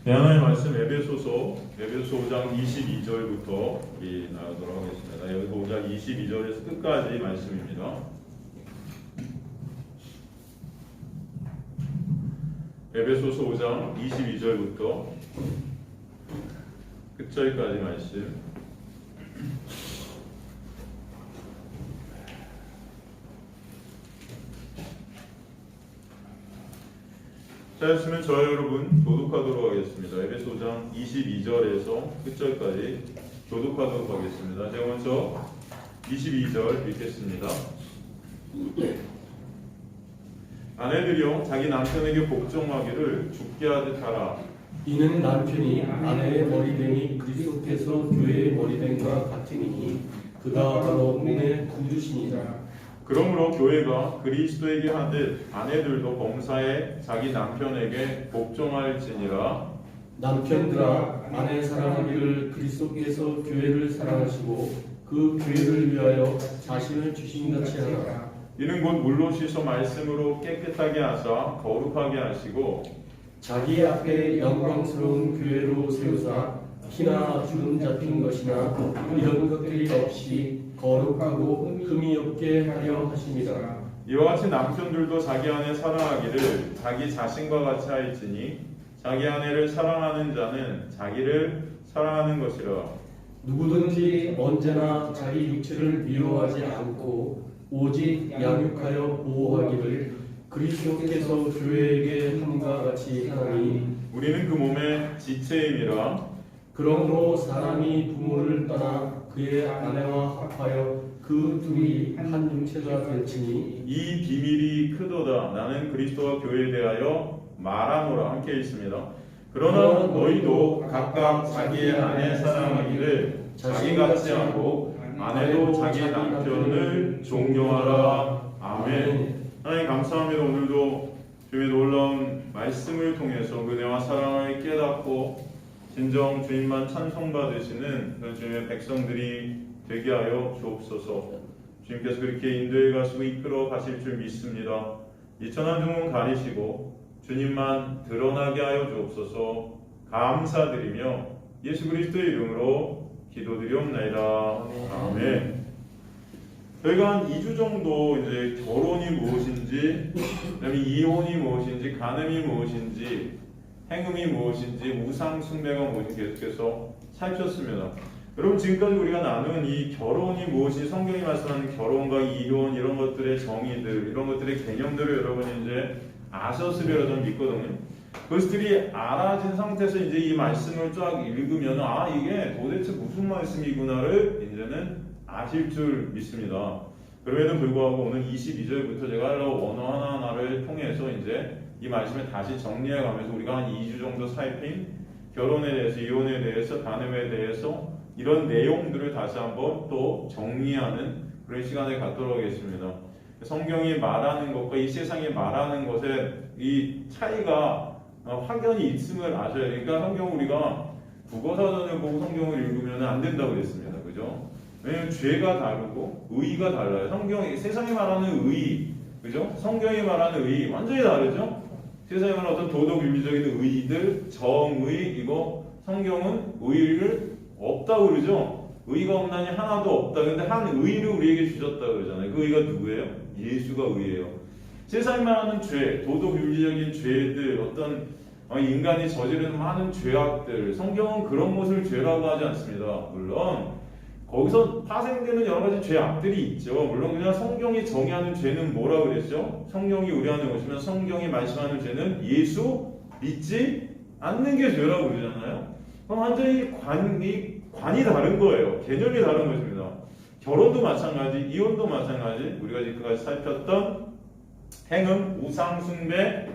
네, 하나님의 말씀 에베소서 5장 22절부터 우리 나누도록 하겠습니다. 여기서 5장 22절에서 끝까지 말씀입니다. 에베소서 5장 22절부터 끝절까지 말씀. 자였으면 저와 여러분 교독하도록 하겠습니다. 에베소 5장 22절에서 끝절까지 교독하도록 하겠습니다. 제가 먼저 22절 읽겠습니다. 아내들이여 자기 남편에게 복종하기를 죽게 하듯 하라. 이는 남편이 아내의 머리됨이 그리스도께서 교회의 머리됨과 같으니 그가 바로 몸의 구주시니라. 그러므로 교회가 그리스도에게 하듯 아내들도 범사에 자기 남편에게 복종할지니라. 남편들아 아내 사랑하기를 그리스도께서 교회를 사랑하시고 그 교회를 위하여 자신을 주신같이 하라. 이는 곧 물로 씻어 말씀으로 깨끗하게 하사 거룩하게 하시고 자기 앞에 영광스러운 교회로 세우사 피나 주름 잡힌 것이나 이런 것들이 없이 거룩하고 흠이 없게 하려 하십니다. 이와 같이 남편들도 자기 아내 사랑하기를 자기 자신과 같이 할지니 자기 아내를 사랑하는 자는 자기를 사랑하는 것이라. 누구든지 언제나 자기 육체를 미워하지 않고 오직 양육하여 보호하기를 그리스도께서 교회에게 함과 같이 하나니 우리는 그 몸의 지체임이라. 그러므로 사람이 부모를 떠나 그의 아내와 합하여 그 둘이 한 육체가 될지니 이 비밀이 크도다. 나는 그리스도와 교회에 대하여 말하노라. 함께 있습니다. 그러나 너희도 각각 자기의 아내 사랑하기를 자기같이 하고 아내도 자기 남편을 존경하라. 아멘. 하나님 감사합니다. 오늘도 주의 놀라운 말씀을 통해서 은혜와 사랑을 깨닫고 진정 주님만 찬송받으시는 그런 주님의 백성들이 되게 하여 주옵소서. 주님께서 그렇게 인도해 가시고 이끌어 가실 줄 믿습니다. 이 천한 중은 가리시고 주님만 드러나게 하여 주옵소서. 감사드리며 예수 그리스도의 이름으로 기도드리옵나이다. 아멘. 저희가 한 2주 정도 이제 결혼이 무엇인지, 그다음에 이혼이 무엇인지, 간음이 무엇인지, 행음이 무엇인지, 우상 숭배가 무엇인지 계속해서 살폈습니다. 여러분 지금까지 우리가 나눈 이 결혼이 무엇인지, 성경이 말씀하는 결혼과 이혼 이런 것들의 정의들, 이런 것들의 개념들을 여러분이 이제 아셨으리라 저는 믿거든요. 그것들이 알아진 상태에서 이제 이 말씀을 쫙 읽으면 이게 도대체 무슨 말씀이구나를 이제는 아실 줄 믿습니다. 그럼에도 불구하고 오늘 22절부터 제가 원어 하나하나를 통해서 이제 이 말씀을 다시 정리해 가면서 우리가 한 2주 정도 살핀 결혼에 대해서, 이혼에 대해서, 간음에 대해서 이런 내용들을 다시 한번 또 정리하는 그런 시간을 갖도록 하겠습니다. 성경이 말하는 것과 이 세상이 말하는 것에 이 차이가 확연히 있음을 아셔야 돼요. 그러니까 성경 우리가 국어사전을 보고 성경을 읽으면 안 된다고 그랬습니다. 그죠? 왜냐하면 죄가 다르고 의의가 달라요. 세상이 말하는 의의, 그죠? 성경이 말하는 의의 완전히 다르죠? 세상에 말하는 어떤 도덕 윤리적인 의의들, 정의, 이거 성경은 의의를 없다고 그러죠? 의의가 없나니 하나도 없다. 근데 한 의의를 우리에게 주셨다 그러잖아요. 그 의의가 누구예요? 예수가 의의예요. 세상이 말하는 죄, 도덕 윤리적인 죄들, 어떤 인간이 저지르는 많은 죄악들, 성경은 그런 것을 죄라고 하지 않습니다. 물론 거기서 파생되는 여러 가지 죄악들이 있죠. 물론 그냥 성경이 정의하는 죄는 뭐라 그랬죠? 성경이 우리한테 오시면 성경이 말씀하는 죄는 예수 믿지 않는 게 죄라고 그러잖아요. 그럼 완전히 관이 다른 거예요. 개념이 다른 것입니다. 결혼도 마찬가지, 이혼도 마찬가지, 우리가 지금까지 살폈던 행음, 우상, 숭배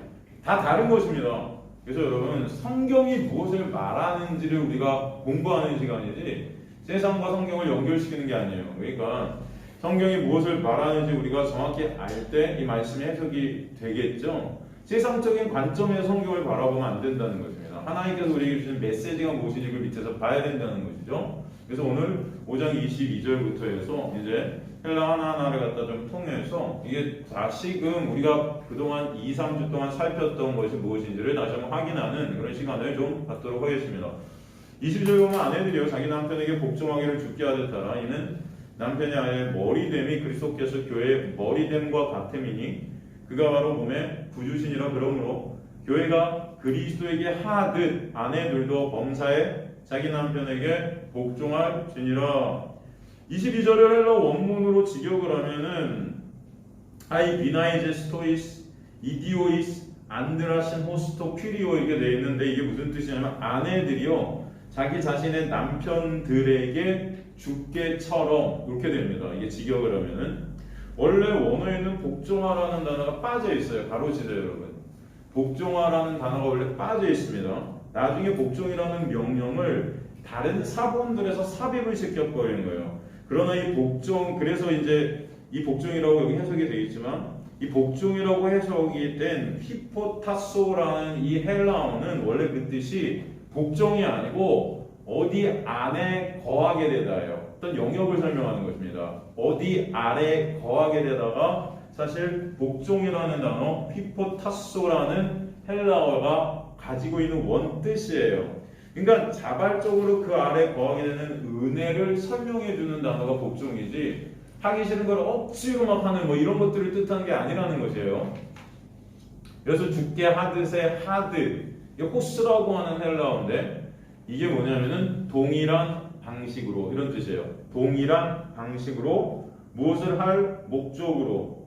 다 다른 것입니다. 그래서 여러분 성경이 무엇을 말하는지를 우리가 공부하는 시간이지 세상과 성경을 연결시키는 게 아니에요. 그러니까 성경이 무엇을 말하는지 우리가 정확히 알 때 이 말씀이 해석이 되겠죠. 세상적인 관점에서 성경을 바라보면 안 된다는 것입니다. 하나님께서 우리에게 주신 메시지가 무엇인지 그 밑에서 봐야 된다는 것이죠. 그래서 오늘 5장 22절부터 해서 이제 헬라 하나하나를 갖다 좀 통해서 이게 다시금 우리가 그동안 2, 3주 동안 살폈던 것이 무엇인지를 다시 한번 확인하는 그런 시간을 좀 갖도록 하겠습니다. 22절 보면 아내들이요 자기 남편에게 복종하기를 주께 하듯 하라. 이는 남편이 아내의 머리됨이 그리스도께서 교회의 머리됨과 같음이니 그가 바로 몸의 구주시니라. 그러므로 교회가 그리스도에게 하듯 아내들도 범사에 자기 남편에게 복종할지니라. 22절을 헬라 원문으로 직역을 하면은 아이 비나이제 스토이스 이디오이스 안드라신 호스토 퀴리오 이렇게 되어 있는데 이게 무슨 뜻이냐면 아내들이요 자기 자신의 남편들에게 주께처럼 이렇게 됩니다. 이게 직역을 하면은 원래 원어에는 복종하라는 단어가 빠져 있어요. 가로치세요 여러분. 복종하라는 단어가 원래 빠져 있습니다. 나중에 복종이라는 명령을 다른 사본들에서 삽입을 시켜버리는 거예요. 그러나 이 복종, 그래서 이제 이 복종이라고 여기 해석이 되어 있지만 이 복종이라고 해석이 된 히포타소라는 이 헬라어는 원래 그 뜻이 복종이 아니고 어디 안에 거하게 되다예요. 어떤 영역을 설명하는 것입니다. 어디 아래 거하게 되다가 사실 복종이라는 단어 히포타소라는 헬라어가 가지고 있는 원뜻이에요. 그러니까 자발적으로 그 아래 거하게 되는 은혜를 설명해 주는 단어가 복종이지 하기 싫은 걸 억지로 막 하는 뭐 이런 것들을 뜻하는 게 아니라는 것이에요. 그래서 주께 하듯의 하듯 이게 호스라고 하는 헬라어인데 이게 뭐냐면은 동일한 방식으로 이런 뜻이에요. 동일한 방식으로 무엇을 할 목적으로.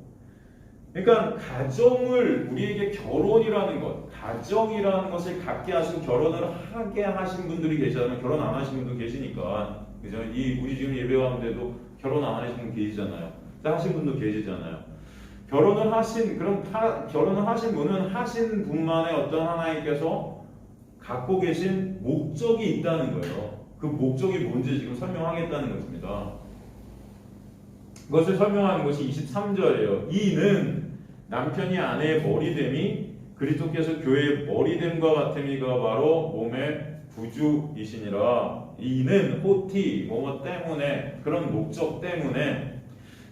그러니까 가정을 우리에게 결혼이라는 것, 가정이라는 것을 갖게 하시고 결혼을 하게 하신 분들이 계시다면 결혼 안 하신 분도 계시니까 그죠? 우리 지금 예배 가운데도 결혼 안 하신 분 계시잖아요. 하신 분도 계시잖아요. 결혼을 하신 결혼을 하신 분은 하신 분만의 어떤 하나님께서 갖고 계신 목적이 있다는 거예요. 그 목적이 뭔지 지금 설명하겠다는 것입니다. 그것을 설명하는 것이 23절이에요. 이는 남편이 아내의 머리됨이 그리스도께서 교회의 머리됨과 같음이가 바로 몸의 구주이시니라. 이는 호티 뭐뭐 때문에 그런 목적 때문에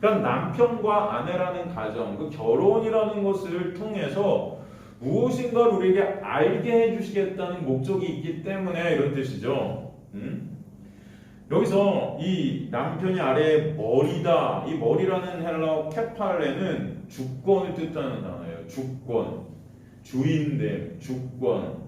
그러니까 남편과 아내라는 가정 그 결혼이라는 것을 통해서 무엇인가를 우리에게 알게 해주시겠다는 목적이 있기 때문에 이런 뜻이죠. 여기서 이 남편이 아래의 머리다. 이 머리라는 헬라어 케팔레는 주권을 뜻하는 단어예요. 주권, 주인됨, 주권.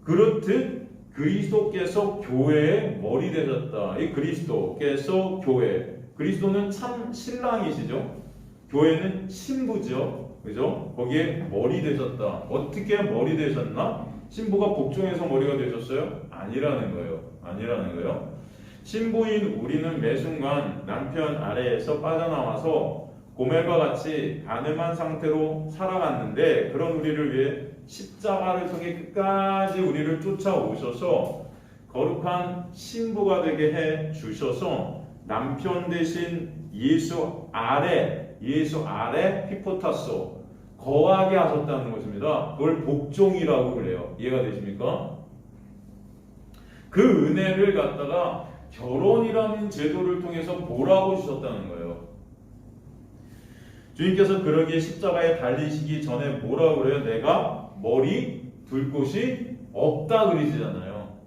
그렇듯 그리스도께서 교회의 머리 되셨다. 이 그리스도께서 교회. 그리스도는 참 신랑이시죠. 교회는 신부죠. 그죠? 거기에 머리 되셨다. 어떻게 머리 되셨나? 신부가 복종해서 머리가 되셨어요? 아니라는 거예요. 아니라는 거예요. 신부인 우리는 매 순간 남편 아래에서 빠져나와서 고멜과 같이 가늠한 상태로 살아갔는데 그런 우리를 위해 십자가를 통해 끝까지 우리를 쫓아오셔서 거룩한 신부가 되게 해 주셔서 남편 대신 예수 아래 히포타소 거하게 하셨다는 것입니다. 그걸 복종이라고 그래요. 이해가 되십니까? 그 은혜를 갖다가 결혼이라는 제도를 통해서 뭐라고 주셨다는 거예요. 주님께서 그러기에 십자가에 달리시기 전에 뭐라고 그래요? 내가 머리 둘 곳이 없다 그러시잖아요.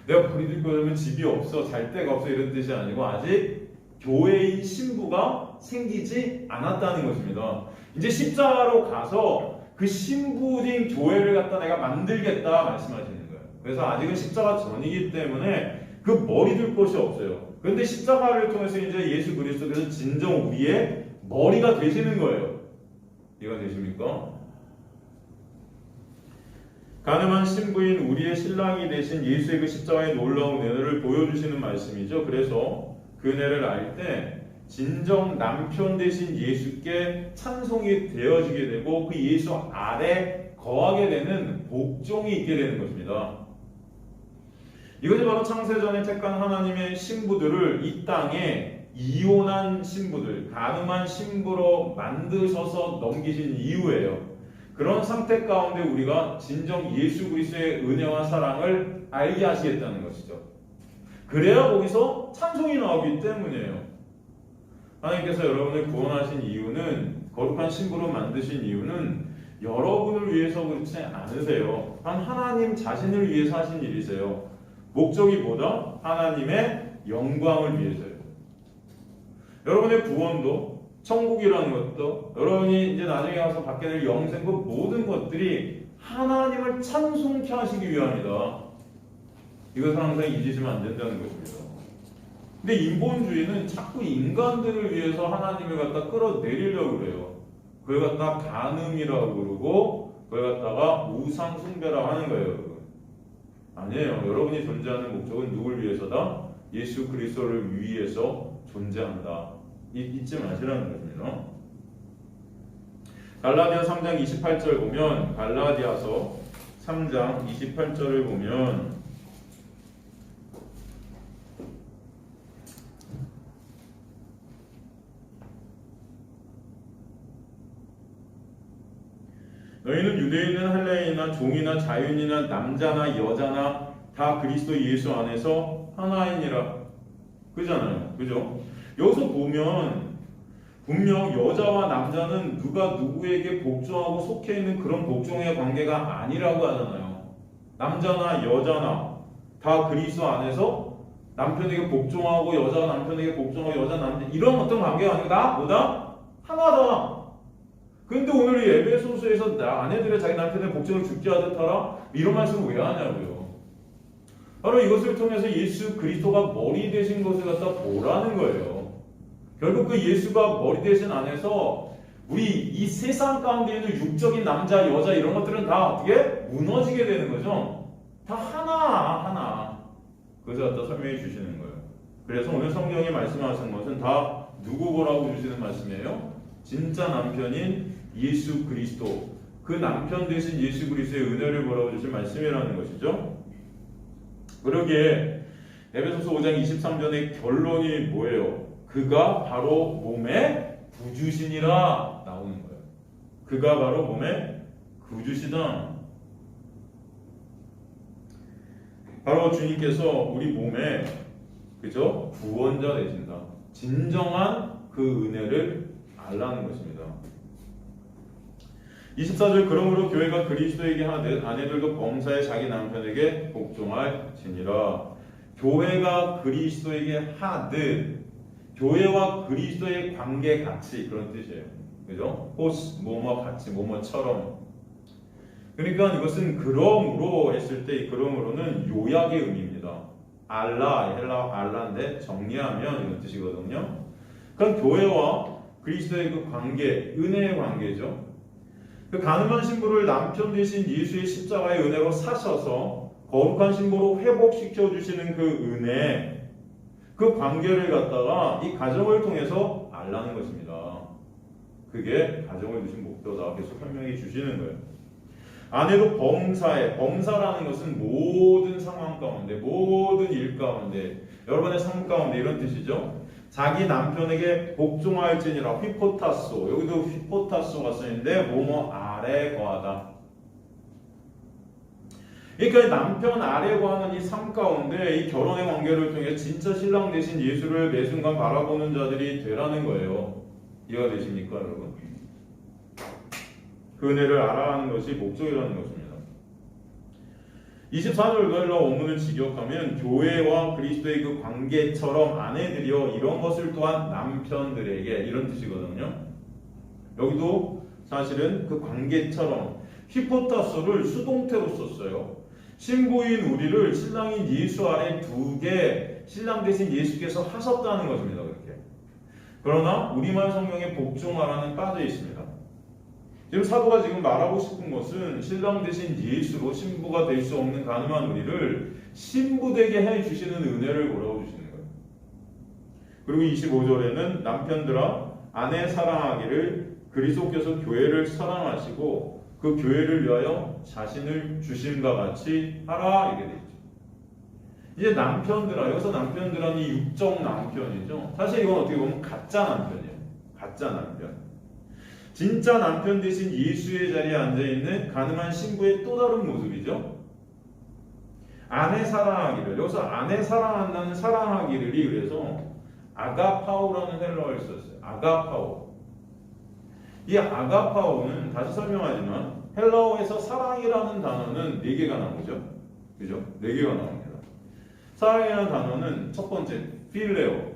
내가 머리 둘 곳이면 집이 없어, 잘 데가 없어 이런 뜻이 아니고 아직 교회인 신부가 생기지 않았다는 것입니다. 이제 십자가로 가서 그 신부인 교회를 갖다 내가 만들겠다 말씀하시는 거예요. 그래서 아직은 십자가 전이기 때문에 그 머리 둘 곳이 없어요. 그런데 십자가를 통해서 이제 예수 그리스도께서 진정 우리의 머리가 되시는 거예요. 이해가 되십니까? 가늠한 신부인 우리의 신랑이 되신 예수의 그 십자가의 놀라운 은혜를 보여주시는 말씀이죠. 그래서 그 은혜를 알 때 진정 남편 되신 예수께 찬송이 되어지게 되고 그 예수 아래 거하게 되는 복종이 있게 되는 것입니다. 이것이 바로 창세전에 택한 하나님의 신부들을 이 땅에 이혼한 신부들, 가늠한 신부로 만드셔서 넘기신 이유예요. 그런 상태 가운데 우리가 진정 예수 그리스도의 은혜와 사랑을 알게 하시겠다는 것이죠. 그래야 거기서 찬송이 나오기 때문이에요. 하나님께서 여러분을 구원하신 이유는, 거룩한 신부로 만드신 이유는 여러분을 위해서 그렇지 않으세요. 단 하나님 자신을 위해서 하신 일이세요. 목적이 뭐다? 하나님의 영광을 위해서요. 여러분의 구원도, 천국이라는 것도, 여러분이 이제 나중에 가서 받게 될 영생, 그 모든 것들이 하나님을 찬송케 하시기 위함이다. 이것을 항상 잊으시면 안 된다는 것입니다. 근데 인본주의는 자꾸 인간들을 위해서 하나님을 갖다 끌어내리려고 그래요. 그걸 갖다가 간음이라고 그러고, 그걸 갖다가 우상 숭배라고 하는 거예요, 여러분. 아니에요. 여러분이 존재하는 목적은 누굴 위해서다? 예수 그리스도를 위해서 존재한다. 잊지 마시라는 것입니다. 갈라디아 3장 28절 보면, 갈라디아서 3장 28절을 보면 너희는 유대인이나 헬레인이나 종이나 자유인이나 남자나 여자나 다 그리스도 예수 안에서 하나이니라. 그잖아요. 그죠? 여기서 보면 분명 여자와 남자는 누가 누구에게 복종하고 속해 있는 그런 복종의 관계가 아니라고 하잖아요. 남자나 여자나 다 그리스도 안에서 남편에게 복종하고 여자가 남편에게 복종하고 여자 남자 이런 어떤 관계가 아니고 다 뭐다? 하나다. 근데 오늘 이 에베소서에서 아내들의 자기 남편의 복종을 죽게 하듯 하라? 이런 말씀을 왜 하냐고요. 바로 이것을 통해서 예수 그리스도가 머리 되신 것을 갖다 보라는 거예요. 결국 그 예수가 머리 되신 안에서 우리 이 세상 가운데 있는 육적인 남자, 여자 이런 것들은 다 어떻게 무너지게 되는 거죠. 다 하나. 그것을 갖다 설명해 주시는 거예요. 그래서 오늘 성경이 말씀하신 것은 다 누구 보라고 주시는 말씀이에요? 진짜 남편인 예수 그리스도, 그 남편 되신 예수 그리스도의 은혜를 보라고 주신 말씀이라는 것이죠. 그러기에 에베소서 5장 23절의 결론이 뭐예요? 그가 바로 몸의 구주시니라 나오는 거예요. 그가 바로 몸의 구주시다. 바로 주님께서 우리 몸에 그죠? 구원자 되신다. 진정한 그 은혜를 알라는 것입니다. 24절 그러므로 교회가 그리스도에게 하듯 아내들도 범사에 자기 남편에게 복종할지니라. 교회가 그리스도에게 하듯, 교회와 그리스도의 관계 같이, 그런 뜻이에요. 그죠? 호스 뭐뭐 같이 뭐뭐처럼. 그러니까 이것은 그러므로 했을 때 이 그러므로는 요약의 의미입니다. 알라, 헬라어 알라인데 정리하면 이런 뜻이거든요. 그러니까 교회와 그리스도의 그 관계, 은혜의 관계죠. 그 가늠한 신부를 남편 되신 예수의 십자가의 은혜로 사셔서 거룩한 신부로 회복시켜 주시는 그 은혜, 그 관계를 갖다가 이 가정을 통해서 알라는 것입니다. 그게 가정을 두신 목표다. 계속 설명해 주시는 거예요. 아내도 범사라는 것은 모든 상황 가운데, 모든 일 가운데, 여러분의 삶 가운데 이런 뜻이죠. 자기 남편에게 복종할지니라. 휘포타소, 여기도 휘포타소가 쓰이는데 뭐뭐 아래 거하다. 그러니까 남편 아래 거하는 이 삶 가운데 이 결혼의 관계를 통해 진짜 신랑 되신 예수를 매 순간 바라보는 자들이 되라는 거예요. 이해가 되십니까, 여러분? 그 은혜를 알아가는 것이 목적이라는 것입니다. 24절 헬라 원문을 직역하면 교회와 그리스도의 그 관계처럼 아내들이여 이런 것을 또한 남편들에게, 이런 뜻이거든요. 여기도 사실은 그 관계처럼 히포타소를 수동태로 썼어요. 신부인 우리를 신랑인 예수 아래 두게 신랑 대신 예수께서 하셨다는 것입니다. 그렇게. 그러나 우리말 성경에 복종하라는 빠져 있습니다. 지금 사도가 지금 말하고 싶은 것은 신랑 대신 예수로 신부가 될 수 없는 가늠한 우리를 신부되게 해주시는 은혜를 보라고 주시는 거예요. 그리고 25절에는 남편들아 아내 사랑하기를 그리스도께서 교회를 사랑하시고 그 교회를 위하여 자신을 주심과 같이 하라, 이렇게 되어 있죠. 이제 남편들아, 여기서 남편들은 이 육적 남편이죠. 사실 이건 어떻게 보면 가짜 남편이에요. 가짜 남편. 진짜 남편 대신 예수의 자리에 앉아있는 가늠한 신부의 또 다른 모습이죠. 아내 사랑하기를, 여기서 아내 사랑한다는 사랑하기를이 그래서 아가파오라는 헬라어를 썼어요. 아가파오. 이 아가파오는 다시 설명하지만 헬라어에서 사랑이라는 단어는 4개가 나오죠. 그죠? 4개가 나옵니다. 사랑이라는 단어는 첫 번째 필레오,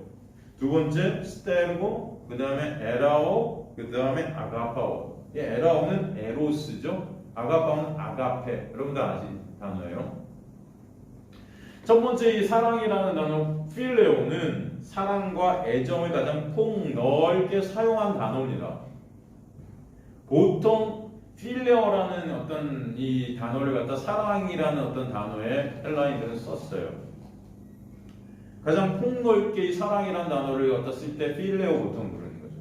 두 번째 스테르고, 그 다음에 에라오, 그 다음에 아가파오. 이 에라오는 에로스죠. 아가파오는 아가페. 여러분들 아시는 단어예요. 첫 번째 이 사랑이라는 단어 필레오는 사랑과 애정을 가장 폭넓게 사용한 단어입니다. 보통 필레오라는 어떤 이 단어를 갖다 사랑이라는 어떤 단어에 헬라인들은 썼어요. 가장 폭넓게 이 사랑이라는 단어를 갖다 쓸 때 필레오 보통 부르는 거죠.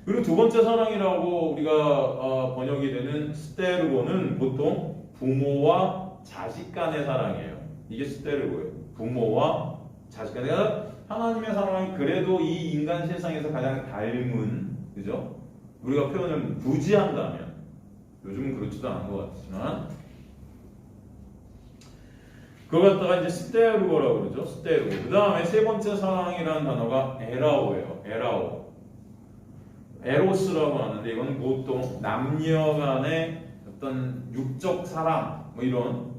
그리고 두 번째 사랑이라고 우리가 번역이 되는 스테르고는 보통 부모와 자식 간의 사랑이에요. 이게 스테르고예요. 부모와 자식 간의 하나님의 사랑이 그래도 이 인간 세상에서 가장 닮은, 그죠? 우리가 표현을 굳이 한다면, 요즘은 그렇지도 않은 것 같지만, 그걸 갖다가 이제 스테르고라고 그러죠. 스테르고. 그 다음에 세 번째 사랑이라는 단어가 에라오예요. 에라오. 에로스라고 하는데 이건 보통 남녀 간의 어떤 육적 사랑, 뭐 이런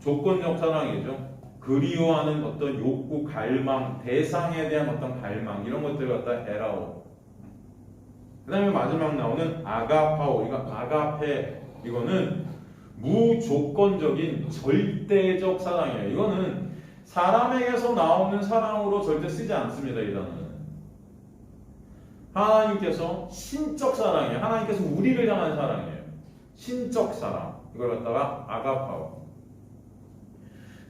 조건적 사랑이죠. 그리워하는 어떤 욕구, 갈망, 대상에 대한 어떤 갈망, 이런 것들을 갖다 에라오. 그 다음에 마지막 나오는 아가파오. 이거 아가페. 이거는 무조건적인 절대적 사랑이에요. 이거는 사람에게서 나오는 사랑으로 절대 쓰지 않습니다. 이 단어는 하나님께서 신적 사랑이에요. 하나님께서 우리를 향한 사랑이에요. 신적 사랑. 이걸 갖다가 아가파오.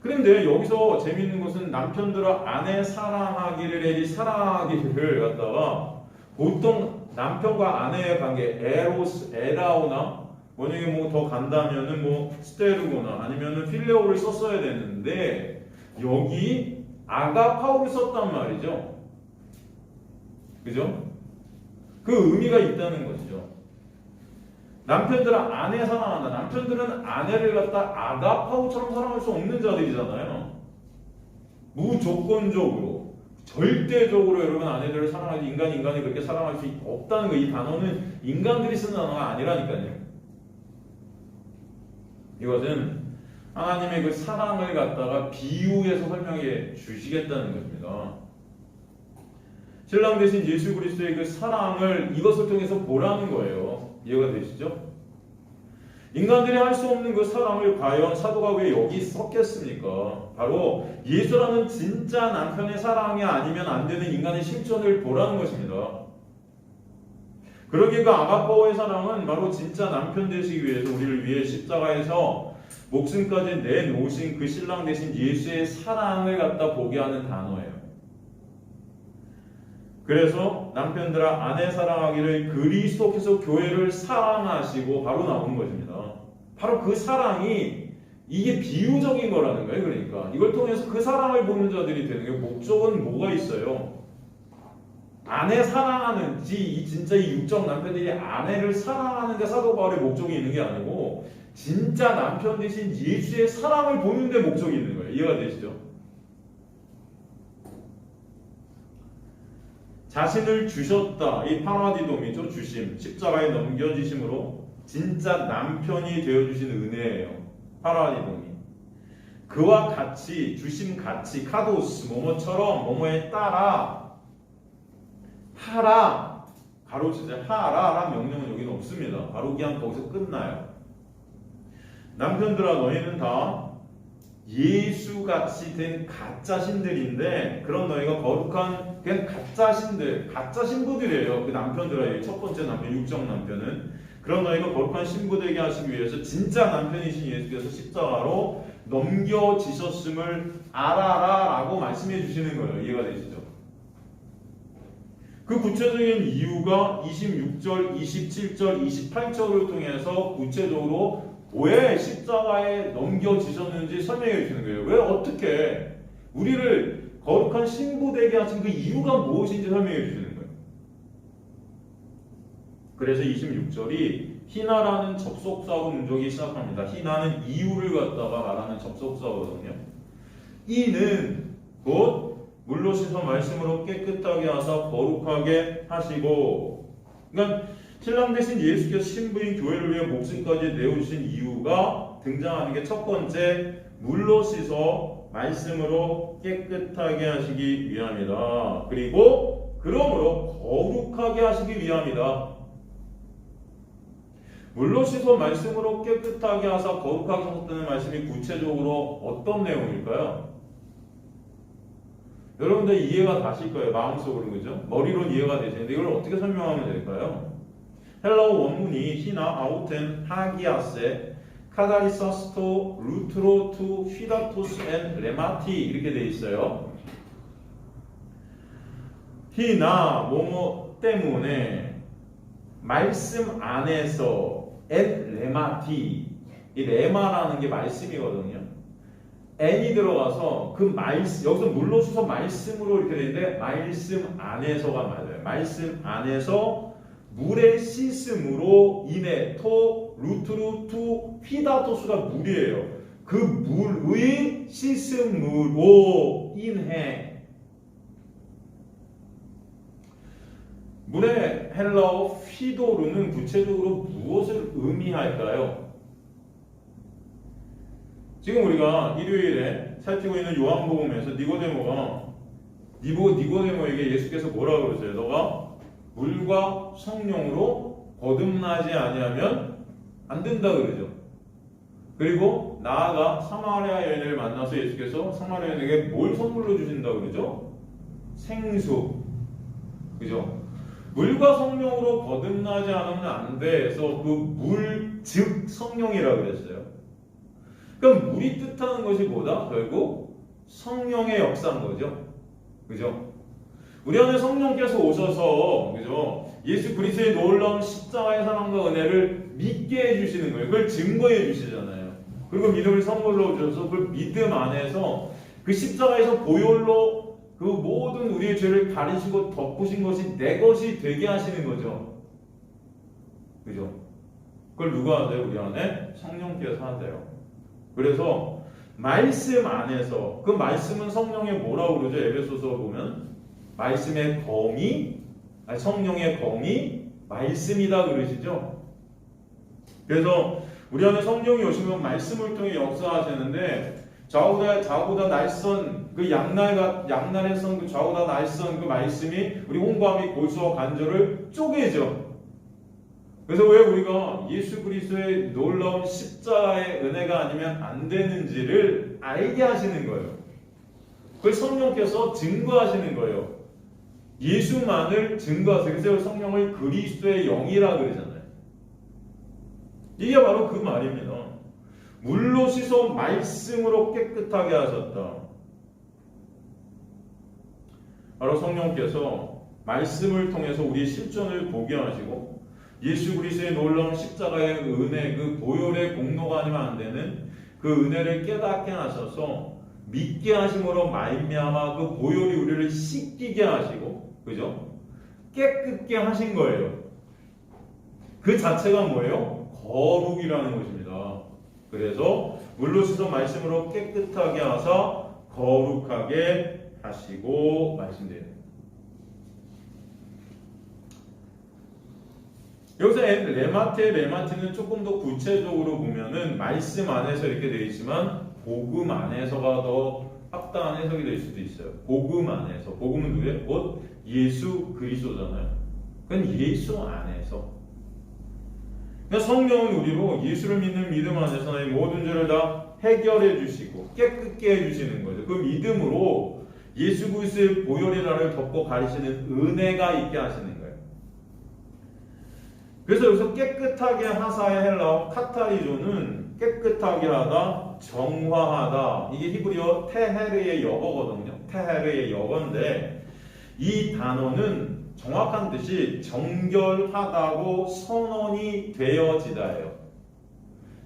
그런데 여기서 재미있는 것은 남편들과 아내 사랑하기를 해야지 사랑하기를 갖다가 보통 남편과 아내의 관계 에로스, 에라오나 만약에 뭐 더 간다면은 뭐 스테르고나 아니면은 필레오를 썼어야 되는데 여기 아가파오를 썼단 말이죠. 그죠? 그 의미가 있다는 것이죠. 남편들은 아내 사랑한다. 남편들은 아내를 갖다 아가파오처럼 사랑할 수 없는 자들이잖아요. 무조건적으로, 절대적으로 여러분 아내들을 사랑하지 인간이 그렇게 사랑할 수 없다는 거. 이 단어는 인간들이 쓰는 단어가 아니라니까요. 이것은 하나님의 그 사랑을 갖다가 비유해서 설명해 주시겠다는 것입니다. 신랑 되신 예수 그리스도의 그 사랑을 이것을 통해서 보라는 거예요. 이해가 되시죠? 인간들이 할 수 없는 그 사랑을 과연 사도가 왜 여기 썼겠습니까? 바로 예수라는 진짜 남편의 사랑이 아니면 안 되는 인간의 실존을 보라는 것입니다. 그러기에 그 아가파오의 사랑은 바로 진짜 남편 되시기 위해서 우리를 위해 십자가에서 목숨까지 내놓으신 그 신랑 되신 예수의 사랑을 갖다 보게 하는 단어예요. 그래서 남편들아 아내 사랑하기를 그리스도께서 교회를 사랑하시고 바로 나오는 것입니다. 바로 그 사랑이 이게 비유적인 거라는 거예요. 그러니까 이걸 통해서 그 사랑을 보는 자들이 되는 게 목적은 뭐가 있어요? 아내 사랑하는지 이 진짜 이 육적 남편들이 아내를 사랑하는 데 사도 바울의 목적이 있는 게 아니고 진짜 남편 대신 예수의 사랑을 보는 데 목적이 있는 거예요. 이해가 되시죠? 자신을 주셨다. 이 파라디돔이죠. 주심. 십자가에 넘겨지심으로 진짜 남편이 되어주신 은혜예요. 파라디돔이. 그와 같이 주심 같이 카도스 뭐뭐처럼 뭐뭐에 따라 하라 가로치자 하라라는 명령은 여기는 없습니다. 바로 그냥 거기서 끝나요. 남편들아 너희는 다 예수같이 된 가짜 신들인데 그런 너희가 거룩한 그냥 가짜 신들, 가짜 신부들이에요. 그 남편들아 첫 번째 남편, 육적 남편은 그런 너희가 거룩한 신부 되게 하시기 위해서 진짜 남편이신 예수께서 십자가로 넘겨지셨음을 알아라라고 말씀해 주시는 거예요. 이해가 되시죠? 그 구체적인 이유가 26절, 27절, 28절을 통해서 구체적으로 왜 십자가에 넘겨지셨는지 설명해 주시는 거예요. 왜 어떻게 우리를 거룩한 신부 되게 하신 그 이유가 무엇인지 설명해 주시는 거예요. 그래서 26절이 희나라는 접속사로 문족이 시작합니다. 희나는 이유를 갖다가 말하는 접속사거든요. 이는 곧 물로 씻어 말씀으로 깨끗하게 하사 거룩하게 하시고. 그러니까 신랑 대신 예수께서 신부인 교회를 위해 목숨까지 내어주신 이유가 등장하는 게 첫 번째, 물로 씻어 말씀으로 깨끗하게 하시기 위함이다. 그리고 그러므로 거룩하게 하시기 위함이다. 물로 씻어 말씀으로 깨끗하게 하사 거룩하게 하셨다는 말씀이 구체적으로 어떤 내용일까요? 여러분들 이해가 가실 거예요. 마음속으로, 그죠? 머리로는 이해가 되시는데 이걸 어떻게 설명하면 될까요? 헬라어 원문이 히나 아우텐 하기아세 카다리사스토 루트로 투 휘다토스 앤 레마티 이렇게 돼 있어요. 히나 뭐뭐 때문에 말씀 안에서 앤 레마티, 이 레마라는 게 말씀이거든요. n이 들어가서 그 말씀, 여기서 물로 씻어 말씀으로 이렇게 되는데 말씀 안에서가 맞아요. 말씀 안에서 물의 씻음으로 인해 토 루트루투 휘다토스가 물이에요. 그 물의 씻음으로 인해. 물의 헬라어 휘도르는 구체적으로 무엇을 의미할까요? 지금 우리가 일요일에 살피고 있는 요한복음에서 니고데모에게 예수께서 뭐라고 그러세요? 너가 물과 성령으로 거듭나지 아니하면 안 된다 그러죠. 그리고 나아가 사마리아 여인을 만나서 예수께서 사마리아 여인에게 뭘 선물로 주신다 그러죠? 생수. 그죠? 물과 성령으로 거듭나지 않으면 안 돼 해서 그 물, 즉 성령이라고 그랬어요. 그럼 물이 뜻하는 것이 뭐다? 결국 성령의 역사인 거죠. 그죠? 우리 안에 성령께서 오셔서, 그죠? 예수 그리스도의 놀라운 십자가의 사랑과 은혜를 믿게 해주시는 거예요. 그걸 증거해 주시잖아요. 그리고 믿음을 선물로 주셔서 그 믿음 안에서 그 십자가에서 보혈로 그 모든 우리의 죄를 가리시고 덮으신 것이 내 것이 되게 하시는 거죠. 그죠? 그걸 누가 하세요? 우리 안에 성령께서 하세요. 그래서 말씀 안에서, 그 말씀은 성령의 뭐라고 그러죠? 에베소서 보면 말씀의 검이, 성령의 검이 말씀이다 그러시죠? 그래서 우리 안에 성령이 오시면 말씀을 통해 역사하시는데 좌우다 날선 그 양날의 선 그 좌우다 날선 그 말씀이 우리 홍과 및 골수와 관절을 쪼개죠. 그래서 왜 우리가 예수 그리스도의 놀라운 십자가의 은혜가 아니면 안 되는지를 알게 하시는 거예요. 그걸 성령께서 증거하시는 거예요. 예수만을 증거하세요. 그래서 성령을 그리스도의 영이라 그러잖아요. 이게 바로 그 말입니다. 물로 씻어 말씀으로 깨끗하게 하셨다. 바로 성령께서 말씀을 통해서 우리의 실존을 보게 하시고 예수 그리스도의 놀라운 십자가의 은혜, 그 보혈의 공로가 아니면 안 되는 그 은혜를 깨닫게 하셔서 믿게 하심으로 말미암아 그 보혈이 우리를 씻기게 하시고, 그죠? 깨끗게 하신 거예요. 그 자체가 뭐예요? 거룩이라는 것입니다. 그래서 물로 씻어 말씀으로 깨끗하게 하사 거룩하게 하시고 말씀드려요. 여기서 레마티는 조금 더 구체적으로 보면은 말씀 안에서 이렇게 되어 있지만 복음 안에서가 더 확다한 해석이 될 수도 있어요. 복음 안에서. 복음은 누구예요? 곧 예수 그리스도잖아요. 그건 예수 안에서. 그러니까 성령은 우리로 예수를 믿는 믿음 안에서 나의 모든 죄를 다 해결해 주시고 깨끗게 해 주시는 거죠. 그 믿음으로 예수 그리스도의 보혈의 나를 덮고 가리시는 은혜가 있게 하시는 거예요. 그래서 여기서 깨끗하게 하사의 헬라어 카타리조는 깨끗하게 하다, 정화하다. 이게 히브리어 테헤르의 역어거든요. 테헤르의 역어인데 이 단어는 정확한 뜻이 정결하다고 선언이 되어지다예요.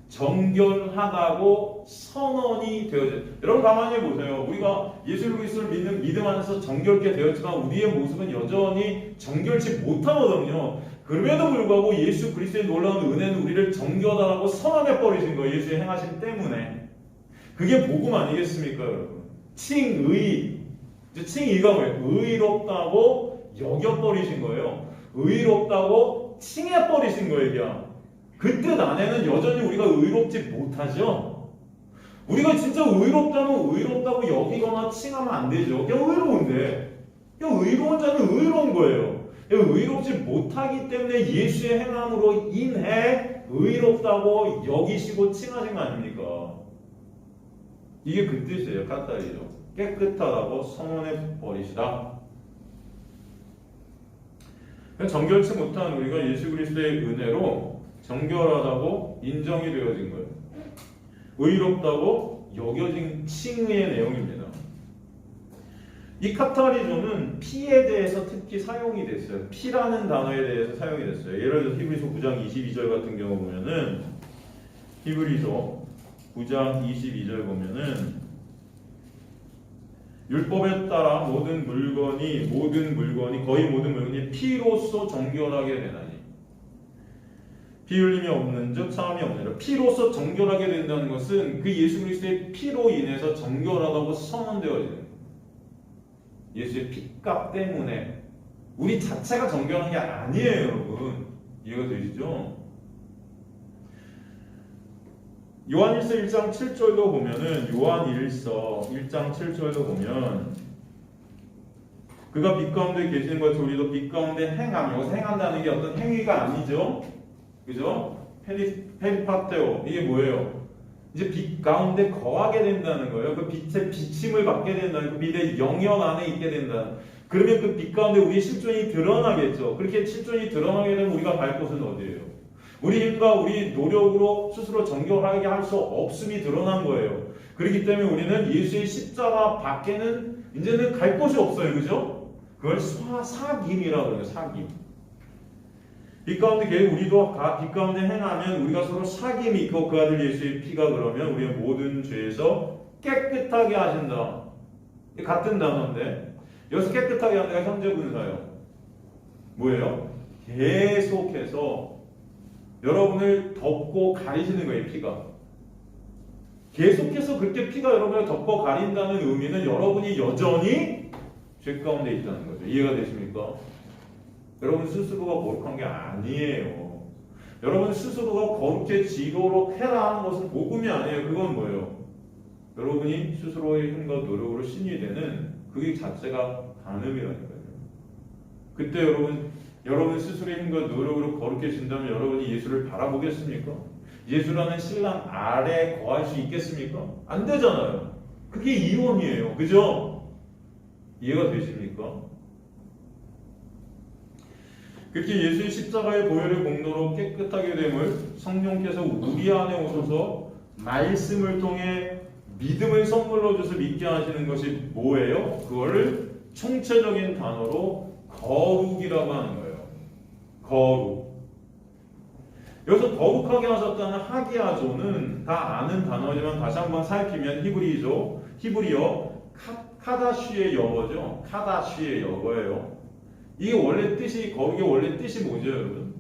정결하다고 선언이 되어지다. 여러분 가만히 보세요. 우리가 예수 그리스도를 믿는 믿음 안에서 정결케 되었지만 우리의 모습은 여전히 정결치 못하거든요. 그럼에도 불구하고 예수 그리스도의 놀라운 은혜는 우리를 정결하다고 선언해 버리신 거예요. 예수의 행하심 때문에. 그게 복음 아니겠습니까, 여러분? 칭의. 이제 칭의가 뭐예요? 의롭다고 여겨버리신 거예요. 의롭다고 칭해버리신 거예요. 이게. 그 뜻 안에는 여전히 우리가 의롭지 못하죠. 우리가 진짜 의롭다면 의롭다고 여기거나 칭하면 안 되죠. 그냥 의로운데. 그냥 의로운 자는 의로운 거예요. 의롭지 못하기 때문에 예수의 행함으로 인해 의롭다고 여기시고 칭하신 거 아닙니까? 이게 그 뜻이에요. 카타리죠. 깨끗하다고 선언해 버리시다. 정결치 못한 우리가 예수 그리스도의 은혜로 정결하다고 인정이 되어진 거예요. 의롭다고 여겨진 칭의의 내용입니다. 이 카타리조는 피에 대해서 특히 사용이 됐어요. 피라는 단어에 대해서 사용이 됐어요. 예를 들어서 히브리서 9장 22절 같은 경우 보면은 히브리서 9장 22절 보면은 율법에 따라 모든 물건이 거의 모든 물건이 피로써 정결하게 되나니 피 흘림이 없는즉 사함이 없느니라. 피로써 정결하게 된다는 것은 그 예수 그리스도의 피로 인해서 정결하다고 선언되어지는 거예요. 예수의 피값 때문에 우리 자체가 정결한 게 아니에요, 여러분. 이해가 되시죠? 요한일서 1장 7절도 보면은 요한일서 1장 7절도 보면 그가 빛 가운데 계시는 것처럼 우리도 빛 가운데 행함. 여기서 행한다는 게 어떤 행위가 아니죠. 그죠? 페리파테오. 이게 뭐예요? 이제 빛 가운데 거하게 된다는 거예요. 그 빛의 비침을 받게 된다는, 그 빛의 영역 안에 있게 된다는. 그러면 그 빛 가운데 우리의 실존이 드러나겠죠. 그렇게 실존이 드러나게 되면 우리가 갈 곳은 어디예요? 우리 힘과 우리 노력으로 스스로 정결하게 할 수 없음이 드러난 거예요. 그렇기 때문에 우리는 예수의 십자가 밖에는 이제는 갈 곳이 없어요. 그죠? 그걸 사김이라고 그래요. 사김. 빛 가운데 우리도 빛 가운데 행하면 우리가 서로 사귐이 있고 그 아들 예수의 피가 그러면 우리의 모든 죄에서 깨끗하게 하신다. 같은 단어인데 여기서 깨끗하게 한다가 현재 분사예요. 뭐예요? 계속해서 여러분을 덮고 가리시는 거예요. 피가. 계속해서 그렇게 피가 여러분을 덮고 가린다는 의미는 여러분이 여전히 죄 가운데 있다는 거죠. 이해가 되십니까? 여러분 스스로가 거룩한 게 아니에요. 여러분 스스로가 거룩해지도록 해라 하는 것은 복음이 아니에요. 그건 뭐예요? 여러분이 스스로의 힘과 노력으로 신이 되는 그게 자체가 간음이라는 거예요. 그때 여러분 스스로의 힘과 노력으로 거룩해진다면 여러분이 예수를 바라보겠습니까? 예수라는 신랑 아래 거할 수 있겠습니까? 안 되잖아요. 그게 이혼이에요. 그죠? 이해가 되십니까? 그렇게 예수의 십자가의 보혈의 공로로 깨끗하게 됨을 성령께서 우리 안에 오셔서 말씀을 통해 믿음을 선물로 줘서 믿게 하시는 것이 뭐예요? 그거를 총체적인 단어로 거룩이라고 하는 거예요. 거룩. 여기서 거룩하게 하셨다는 하기야조는 다 아는 단어지만 다시 한번 살피면 히브리어 카다쉬의 여거죠. 카다쉬의 여거예요. 이게 원래 뜻이, 거룩의 원래 뜻이 뭐죠, 여러분?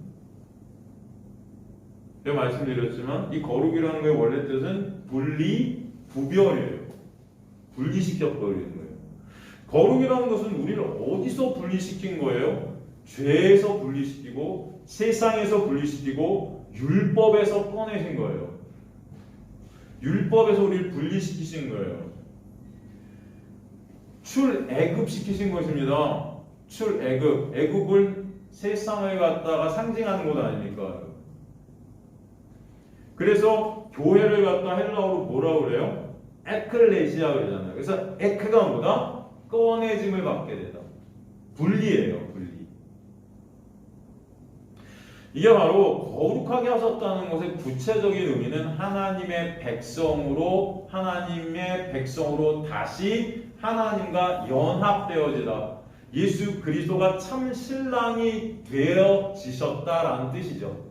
제가 말씀드렸지만 이 거룩이라는 거의 원래 뜻은 구별이에요. 분리시켜버리는 거예요. 거룩이라는 것은 우리를 어디서 분리시킨 거예요? 죄에서 분리시키고 세상에서 분리시키고 율법에서 꺼내신 거예요. 율법에서 우리를 분리시키신 거예요. 출애굽시키신 것입니다. 출애굽. 애굽은 세상을 갖다가 상징하는 것 아닙니까? 그래서 교회를 갖다 헬라어로 뭐라고 그래요? 에클레시아 그러잖아요. 그래서 에크가 뭐다? 꺼내짐을 받게 되다. 분리예요. 분리. 이게 바로 거룩하게 하셨다는 것의 구체적인 의미는 하나님의 백성으로 다시 하나님과 연합되어지다. 예수 그리스도가 참 신랑이 되어지셨다라는 뜻이죠.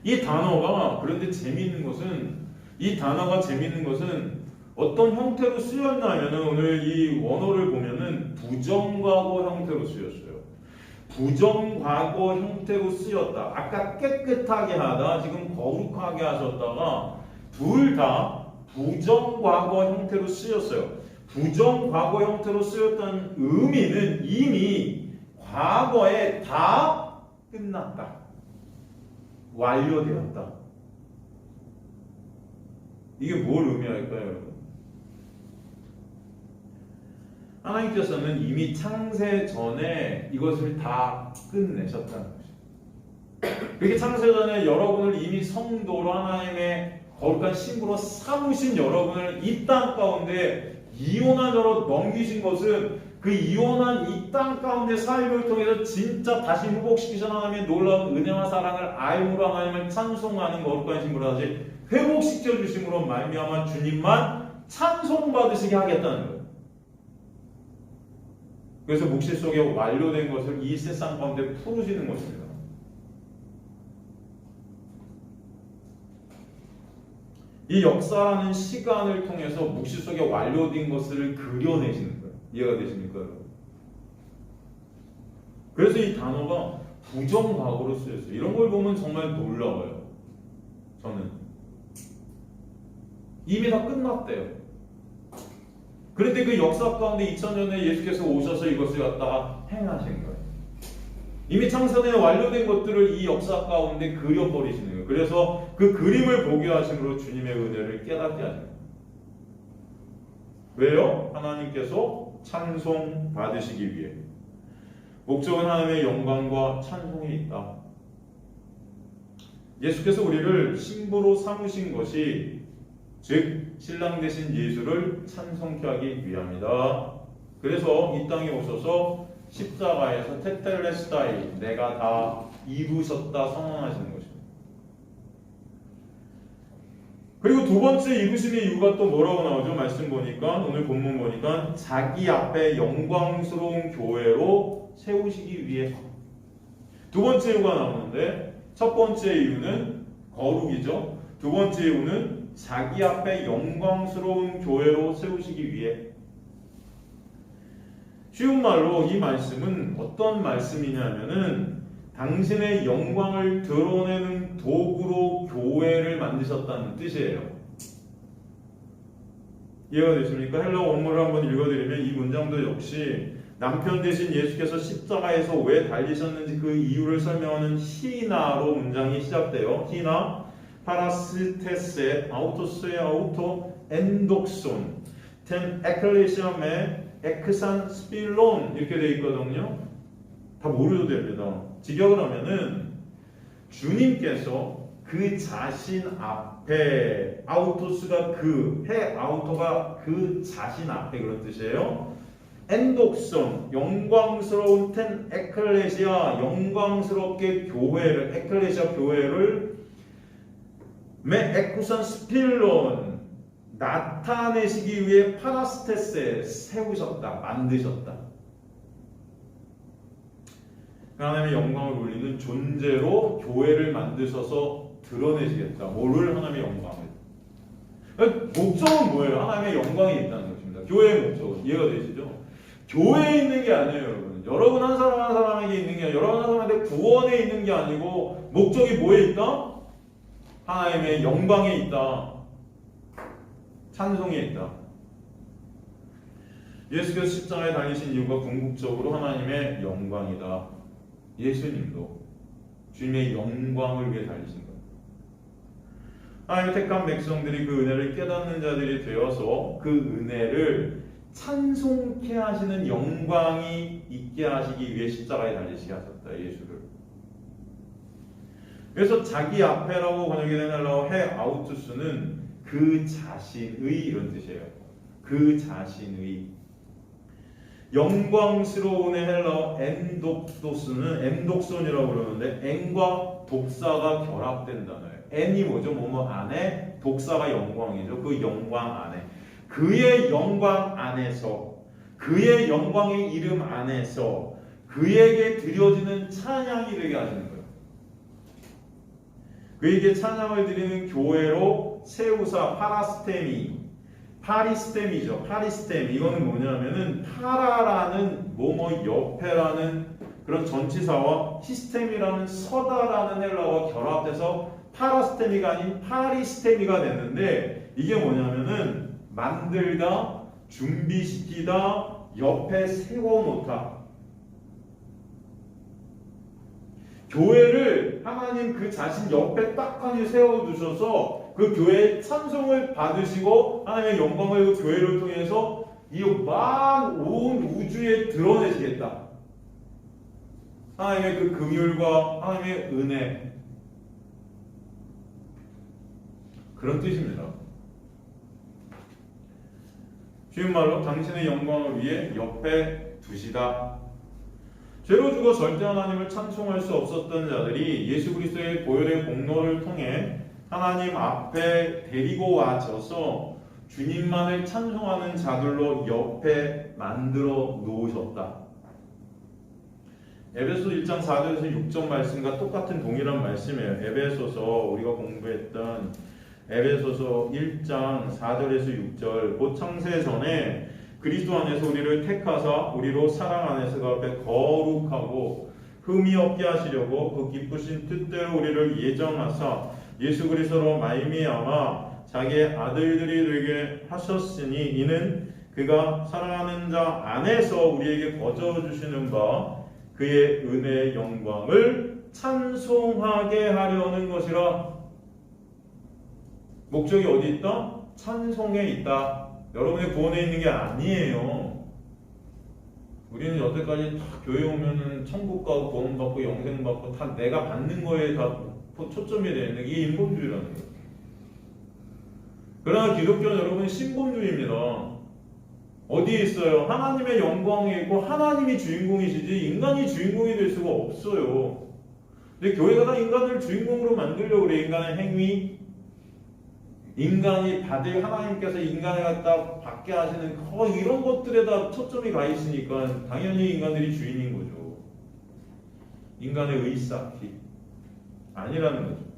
이 단어가 그런데 재미있는 것은 어떤 형태로 쓰였냐면 오늘 이 원어를 보면은 부정과거 형태로 쓰였어요. 부정과거 형태로 쓰였다. 아까 깨끗하게 하다, 지금 거룩하게 하셨다가 둘 다 부정과거 형태로 쓰였어요. 부정과거 형태로 쓰였던 의미는 이미 과거에 다 끝났다. 완료되었다. 이게 뭘 의미할까요, 여러분? 하나님께서는 이미 창세 전에 이것을 다 끝내셨다는 것이죠. 그렇게 창세 전에 여러분을 이미 성도로 하나님의 거룩한 신부로 삼으신 여러분을 이 땅 가운데 이혼한 자로 넘기신 것은 그 이혼한 이 땅 가운데 삶을 통해서 진짜 다시 회복시키신 하나님의 놀라운 은혜와 사랑을 알므로 하나님을 찬송하는 거룩한 신부로 다시 회복시켜 주심으로 말미암아 주님만 찬송받으시게 하겠다는 거예요. 그래서 묵시 속에 완료된 것을 이 세상 가운데 풀으시는 것입니다. 이 역사라는 시간을 통해서 묵시 속에 완료된 것을 그려내시는 거예요. 이해가 되십니까, 여러분? 그래서 이 단어가 부정과거로 쓰였어요. 이런 걸 보면 정말 놀라워요. 저는 이미 다 끝났대요. 그런데 그 역사 가운데 2000년 전에 예수께서 오셔서 이것을 갖다가 행하신 거예요. 이미 창세전에 완료된 것들을 이 역사 가운데 그려버리시는 거예요. 그래서 그 그림을 보게 하심으로 주님의 은혜를 깨닫게 하십니다. 왜요? 하나님께서 찬송 받으시기 위해. 목적은 하나님의 영광과 찬송이 있다. 예수께서 우리를 신부로 삼으신 것이 즉 신랑 되신 예수를 찬송케 하기 위함이다. 그래서 이 땅에 오셔서 십자가에서 테텔레스타이 내가 다 이루셨다 선언하시는 것입니다. 그리고 두 번째 이루심의 이유가 또 뭐라고 나오죠? 말씀 보니까 오늘 본문 보니까 자기 앞에 영광스러운 교회로 세우시기 위해서. 두 번째 이유가 나오는데 첫 번째 이유는 거룩이죠. 두 번째 이유는 자기 앞에 영광스러운 교회로 세우시기 위해. 쉬운 말로 이 말씀은 어떤 말씀이냐면은 당신의 영광을 드러내는 도구로 교회를 만드셨다는 뜻이에요. 이해가 되십니까? 헬라어 원문을 한번 읽어드리면 이 문장도 역시 남편 되신 예수께서 십자가에서 왜 달리셨는지 그 이유를 설명하는 히나로 문장이 시작돼요. 히나 파라스테세 아우토스의 아우토 엔독손 텐 에클레시아메 에크산 스필론 이렇게 되어 있거든요. 다 모르도 됩니다. 직역을 하면은 주님께서 그 자신 앞에 아우토스가 그 해 아우토가 그 자신 앞에 그런 뜻이에요. 엔독손 영광스러운 텐 에클레시아 영광스럽게 교회를 에클레시아 교회를 메 에쿠산 스필론 나타내시기 위해 파라스테스에 세우셨다, 만드셨다. 하나님의 영광을 올리는 존재로 교회를 만드셔서 드러내시겠다. 뭐를? 하나님의 영광을. 목적은 뭐예요? 하나님의 영광이 있다는 것입니다. 교회의 목적은. 이해가 되시죠? 교회에 있는 게 아니에요, 여러분. 여러분 한 사람 한 사람에게 있는 게 아니라 여러분 한 사람한테 구원에 있는 게 아니고 목적이 뭐에 있다? 하나님의 영광에 있다. 찬송에 있다. 예수께서 십자가에 달리신 이유가 궁극적으로 하나님의 영광이다. 예수님도 주님의 영광을 위해 달리신 거예요. 하나님의 택한 백성들이 그 은혜를 깨닫는 자들이 되어서 그 은혜를 찬송케 하시는 영광이 있게 하시기 위해 십자가에 달리시게 하셨다. 예수를. 그래서 자기 앞에라고 번역이 된 헬라어 해 아우투스는 그 자신의 이런 뜻이에요. 그 자신의. 영광스러운의 헬라어 엔독도스는 엔독손이라고 그러는데 엔과 독사가 결합된 단어예요. 엔이 뭐죠? 뭐뭐 안에, 독사가 영광이죠. 그 영광 안에. 그의 영광 안에서, 그의 영광의 이름 안에서 그에게 드려지는 찬양이 되게 하시는 거예요. 그에게 찬양을 드리는 교회로 세우사 파라스테미, 파리스템이죠. 파리스템. 이거는 뭐냐면은 파라라는 뭐뭐 옆에라는 그런 전치사와 시스템이라는 서다라는 헬라어가 결합돼서 파라스테미가 아닌 파리스테미가 됐는데, 이게 뭐냐면은 만들다, 준비시키다, 옆에 세워놓다. 교회를 하나님 그 자신 옆에 딱하니 세워두셔서 그 교회의 찬송을 받으시고 하나님의 영광을 그 교회를 통해서 이 만 온 우주에 드러내시겠다. 하나님의 그 긍휼과 하나님의 은혜, 그런 뜻입니다. 쉬운 말로 당신의 영광을 위해 옆에 두시다. 죄로 죽어 절대 하나님을 찬송할 수 없었던 자들이 예수 그리스도의 보혈의 공로를 통해 하나님 앞에 데리고 와져서 주님만을 찬송하는 자들로 옆에 만들어 놓으셨다. 에베소서 1장 4절에서 6절 말씀과 똑같은 동일한 말씀이에요. 에베소서 우리가 공부했던 에베소서 1장 4절에서 6절, 곧 창세 전에 그리스도 안에서 우리를 택하사 우리로 사랑 안에서 그 앞에 거룩하고 흠이 없게 하시려고 그 기쁘신 뜻대로 우리를 예정하사 예수 그리스도로 말미암아 자기의 아들들이 되게 하셨으니 이는 그가 사랑하는 자 안에서 우리에게 거저 주시는 바 그의 은혜의 영광을 찬송하게 하려는 것이라. 목적이 어디 있다? 찬송에 있다. 여러분의 구원에 있는 게 아니에요. 우리는 여태까지 다 교회 오면은 천국 가고 구원 받고 영생 받고 다 내가 받는 거에 다 초점이 되어 있는 게 인본주의라는 거예요. 그러나 기독교는 여러분 신본주의입니다. 어디에 있어요? 하나님의 영광이 있고 하나님이 주인공이시지 인간이 주인공이 될 수가 없어요. 근데 교회가 다 인간을 주인공으로 만들려고 그래. 인간의 행위, 인간이 받을, 하나님께서 인간을 갖다 받게 하시는 이런 것들에다 초점이 가 있으니까 당연히 인간들이 주인인 거죠. 인간의 의쌓기 아니라는 거죠.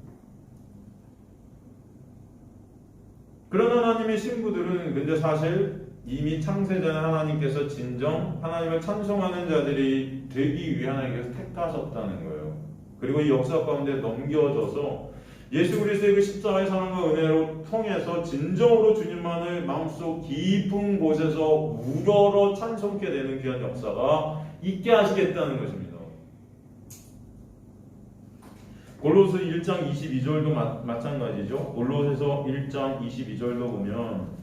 그런 하나님의 신부들은 근데 사실 이미 창세전에 하나님께서 진정 하나님을 찬송하는 자들이 되기 위해 하나님께서 택하셨다는 거예요. 그리고 이 역사 가운데 넘겨져서 예수 그리스도의 그 십자가의 사랑과 은혜로 통해서 진정으로 주님만을 마음속 깊은 곳에서 우러러 찬송케 되는 귀한 역사가 있게 하시겠다는 것입니다. 골로새 1장 22절도 마찬가지죠. 골로새서 1장 22절도 보면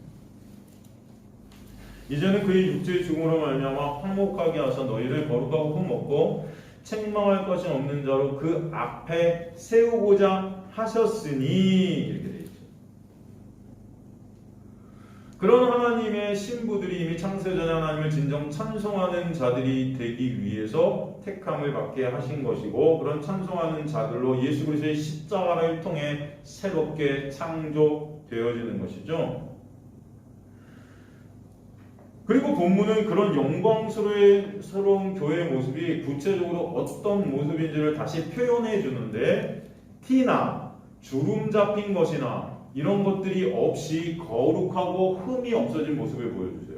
이제는 그의 육체의 죽음으로 말미암아 화목하게 하사 너희를 거룩하고 흠없고 책망할 것이 없는 자로 그 앞에 세우고자 하셨으니 이렇게 되어 있죠. 그런 하나님의 신부들이 이미 창세전에 하나님을 진정 찬송하는 자들이 되기 위해서 택함을 받게 하신 것이고 그런 찬송하는 자들로 예수 그리스도의 십자가를 통해 새롭게 창조되어지는 것이죠. 그리고 본문은 그런 영광스러운 교회의 모습이 구체적으로 어떤 모습인지를 다시 표현해 주는데 티나 주름 잡힌 것이나 이런 것들이 없이 거룩하고 흠이 없어진 모습을 보여주세요.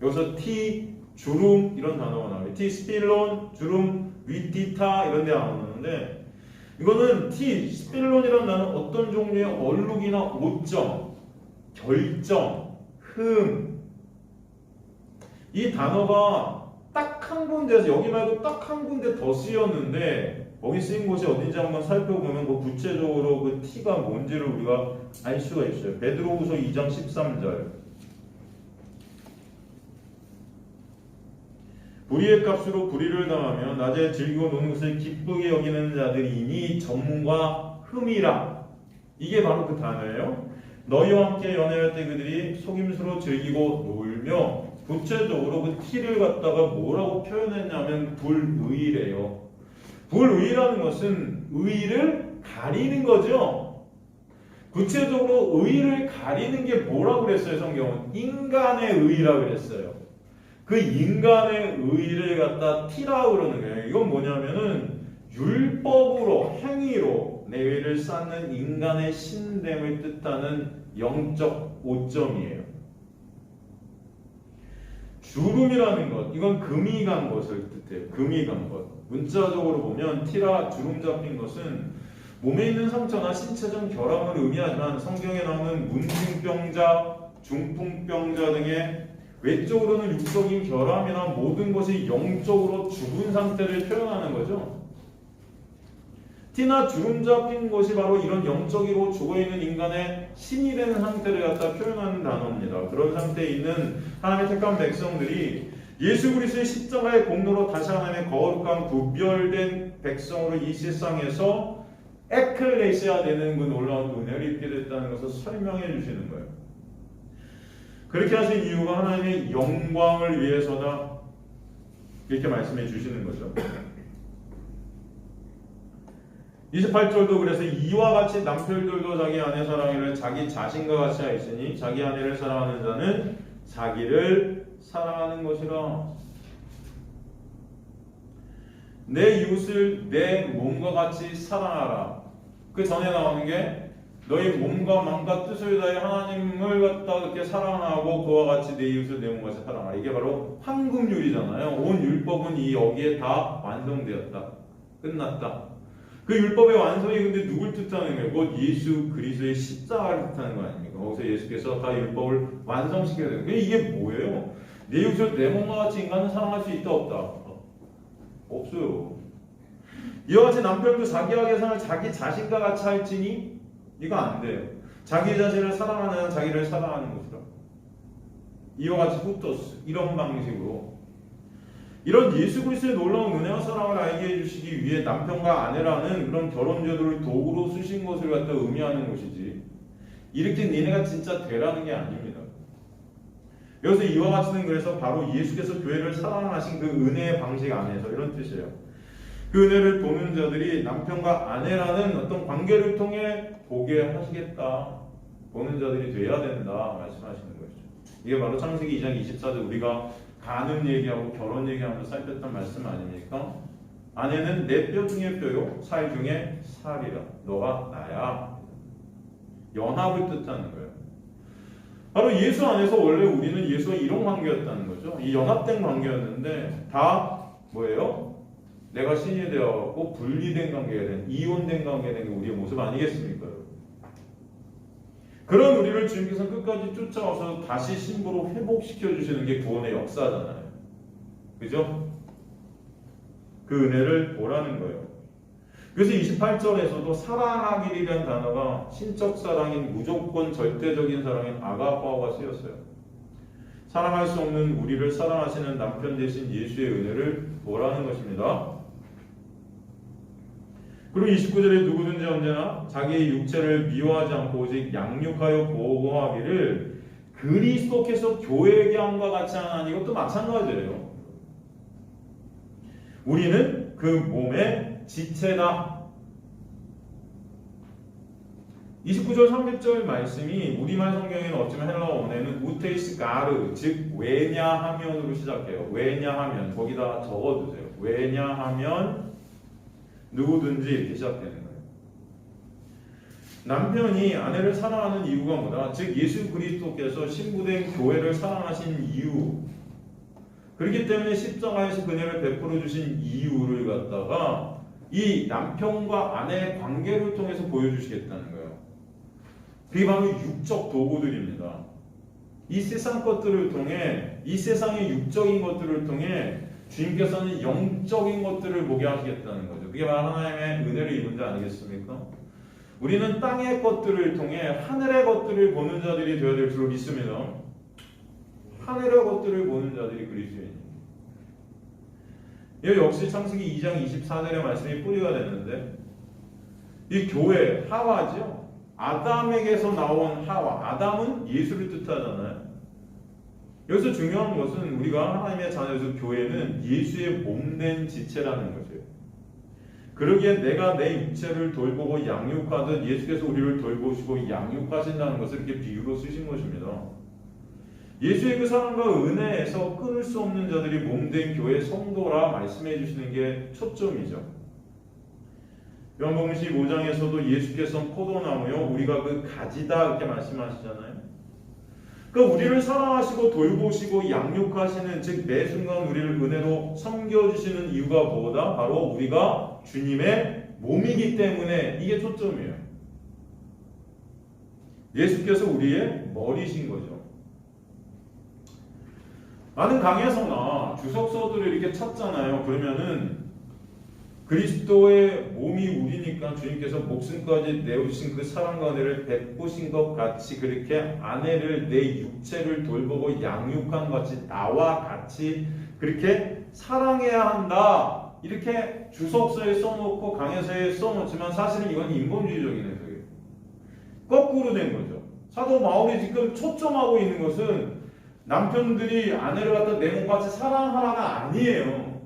여기서 티, 주름 이런 단어가 나와요. 티, 스필론, 주름, 위티타 이런 데 나오는데 이거는 티, 스필론이라는 단어는 어떤 종류의 얼룩이나 오점, 결점, 흠 이 단어가 딱 한 군데에서 여기 말고 딱 한 군데 더 쓰였는데 거기 쓰인 곳이 어딘지 한번 살펴보면 그 구체적으로 그 티가 뭔지를 우리가 알 수가 있어요. 베드로후서 2장 13절 불의의 값으로 불의를 당하며 낮에 즐기고 노는 것을 기쁘게 여기는 자들이니 점과 흠이라. 이게 바로 그 단어예요. 너희와 함께 연애할 때 그들이 속임수로 즐기고 놀며 구체적으로 그 티를 갖다가 뭐라고 표현했냐면 불의래요. 불의라는 것은 의를 가리는 거죠. 구체적으로 의를 가리는 게 뭐라고 그랬어요? 성경은 인간의 의라고 그랬어요. 그 인간의 의를 갖다 티라고 그러는 거예요. 이건 뭐냐면은 율법으로 행위로 내 의를 쌓는 인간의 신됨을 뜻하는 영적 오점이에요. 주름이라는 것, 이건 금이 간 것을 뜻해요. 금이 간 것. 문자적으로 보면 티라 주름 잡힌 것은 몸에 있는 상처나 신체적 결함을 의미하지만 성경에 나오는 문둥병자, 중풍병자 등의 외적으로는 육적인 결함이나 모든 것이 영적으로 죽은 상태를 표현하는 거죠. 티나 주름 잡힌 것이 바로 이런 영적으로 죽어있는 인간의 신이 되는 상태를 갖다 표현하는 단어입니다. 그런 상태에 있는 하나님의 택한 백성들이 예수 그리스도의 십자가의 공로로 다시 하나님의 거룩한 구별된 백성으로 이 세상에서 에클레시아 되는 그 놀라운 은혜를 입게 됐다는 것을 설명해 주시는 거예요. 그렇게 하신 이유가 하나님의 영광을 위해서다, 이렇게 말씀해 주시는 거죠. 28절도 그래서 이와 같이 남편들도 자기 아내 사랑하기를 자기 자신과 같이 하였으니 자기 아내를 사랑하는 자는 자기를 사랑하는 것이라. 내 이웃을 내 몸과 같이 사랑하라. 그 전에 나오는 게 너희 몸과 마음과 뜻을 다해 하나님을 갖다 그렇게 사랑하고 그와 같이 내 이웃을 내 몸과 같이 사랑하라. 이게 바로 황금률이잖아요. 온 율법은 이 여기에 다 완성되었다. 끝났다. 그 율법의 완성이 근데 누굴 뜻하는 거예요? 곧 예수 그리스도의 십자가를 뜻하는 거 아닙니까? 거기서 예수께서 다 율법을 완성시켜야 되는 거예요. 이게 뭐예요? 내 이웃을 내 몸과 같이 인간은 사랑할 수 있다 없다? 없어요. 이와 같이 남편도 자기와 계산을 자기 자신과 같이 할지니 이거 안 돼요. 자기 자신을 사랑하는 자기를 사랑하는 것이라. 이와 같이 후토스 이런 방식으로 이런 예수 그리스도의 놀라운 은혜와 사랑을 알게 해주시기 위해 남편과 아내라는 그런 결혼제도를 도구로 쓰신 것을 갖다 의미하는 것이지 이렇게 니네가 진짜 되라는 게 아닙니다. 여기서 이와 같이는 그래서 바로 예수께서 교회를 사랑하신 그 은혜의 방식 안에서 이런 뜻이에요. 그 은혜를 보는 자들이 남편과 아내라는 어떤 관계를 통해 보게 하시겠다. 보는 자들이 돼야 된다 말씀하시는 것이죠. 이게 바로 창세기 2장 24절 우리가 간음 얘기하고 결혼 얘기하면서 살폈던 말씀 아닙니까? 아내는 내 뼈 중에 뼈요 살 중에 살이라. 너가 나야. 연합을 뜻하는 거예요. 바로 예수 안에서 원래 우리는 예수와 이런 관계였다는 거죠. 이 연합된 관계였는데 다 뭐예요? 내가 신이 되어갖고 분리된 관계가 된, 이혼된 관계가 된 게 우리의 모습 아니겠습니까? 그런 우리를 주님께서 끝까지 쫓아와서 다시 신부로 회복시켜 주시는 게 구원의 역사잖아요. 그죠? 그 은혜를 보라는 거예요. 그래서 28절에서도 사랑하기라는 단어가 신적 사랑인 무조건 절대적인 사랑인 아가파오가 쓰였어요. 사랑할 수 없는 우리를 사랑하시는 남편 대신 예수의 은혜를 보라는 것입니다. 그리고 29절에 누구든지 언제나 자기의 육체를 미워하지 않고 오직 양육하여 보호하기를 그리스도께서 교회에게 함과 같이 하나니 이것도 마찬가지예요. 우리는 그 몸의 지체다. 29절 30절 말씀이 우리말 성경에는 어쩌면 헬라어 원에는 우테이스 가르 즉 왜냐하면으로 시작해요. 왜냐하면 거기다 적어두세요. 왜냐하면 누구든지 이렇게 시작되는 거예요. 남편이 아내를 사랑하는 이유가 뭐다? 즉 예수 그리스도께서 신부된 교회를 사랑하신 이유, 그렇기 때문에 십자가에서 그녀를 베풀어 주신 이유를 갖다가 이 남편과 아내의 관계를 통해서 보여주시겠다는 거예요. 그게 바로 육적 도구들입니다. 이 세상 것들을 통해, 이 세상의 육적인 것들을 통해 주님께서는 영적인 것들을 보게 하시겠다는 거죠. 그게 바로 하나님의 은혜를 입은 자 아니겠습니까? 우리는 땅의 것들을 통해 하늘의 것들을 보는 자들이 되어야 될 줄 믿습니다. 하늘의 것들을 보는 자들이 그리스도인입니다. 이 역시 창세기 2장 24절의 말씀이 뿌리가 됐는데 이 교회, 하와죠. 아담에게서 나온 하와, 아담은 예수를 뜻하잖아요. 여기서 중요한 것은 우리가 하나님의 자녀에서 교회는 예수의 몸된 지체라는 것이에요. 그러기에 내가 내 육체를 돌보고 양육하듯 예수께서 우리를 돌보시고 양육하신다는 것을 이렇게 비유로 쓰신 것입니다. 예수의 그 사랑과 은혜에서 끊을 수 없는 자들이 몸된 교회 성도라 말씀해 주시는 게 초점이죠. 요한복음 15장에서도 예수께서 포도나무요 우리가 그 가지다 이렇게 말씀하시잖아요. 그러니까 우리를 사랑하시고 돌보시고 양육하시는, 즉 매 순간 우리를 은혜로 섬겨주시는 이유가 뭐다? 바로 우리가 주님의 몸이기 때문에 이게 초점이에요. 예수께서 우리의 머리신 거죠. 많은 강해서나 주석서들을 이렇게 찾잖아요. 그러면은 그리스도의 몸이 우리니까 주님께서 목숨까지 내어주신 그 사랑과 은혜를 베푸신 것 같이 그렇게 아내를 내 육체를 돌보고 양육한 같이 나와 같이 그렇게 사랑해야 한다. 이렇게 주석서에 써놓고 강해서에 써놓지만 사실은 이건 인본주의적인 해석이에요. 거꾸로 된 거죠. 사도 바울이 지금 초점하고 있는 것은 남편들이 아내를 갖다 내 몸같이 사랑하라가 아니에요.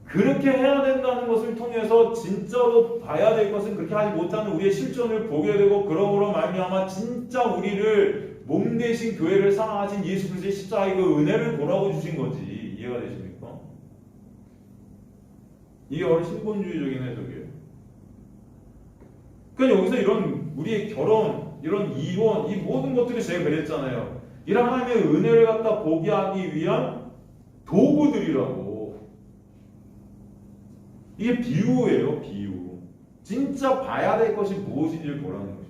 그렇게 해야 된다는 것을 통해서 진짜로 봐야 될 것은 그렇게 하지 못하는 우리의 실존을 보게 되고 그러므로 말미암아 진짜 우리를 몸 대신 교회를 사랑하신 예수 그리스도의 십자가의 그 은혜를 보라고 주신 거지. 이해가 되십니까? 이게 바로 신본주의적인 해석이에요. 그러니까 여기서 이런 우리의 결혼, 이런 이혼, 이 모든 것들이 제가 그랬잖아요. 이런 하나님의 은혜를 갖다 보게 하기 위한 도구들이라고. 이게 비유예요, 비유. 진짜 봐야 될 것이 무엇인지를 보라는 것입니다.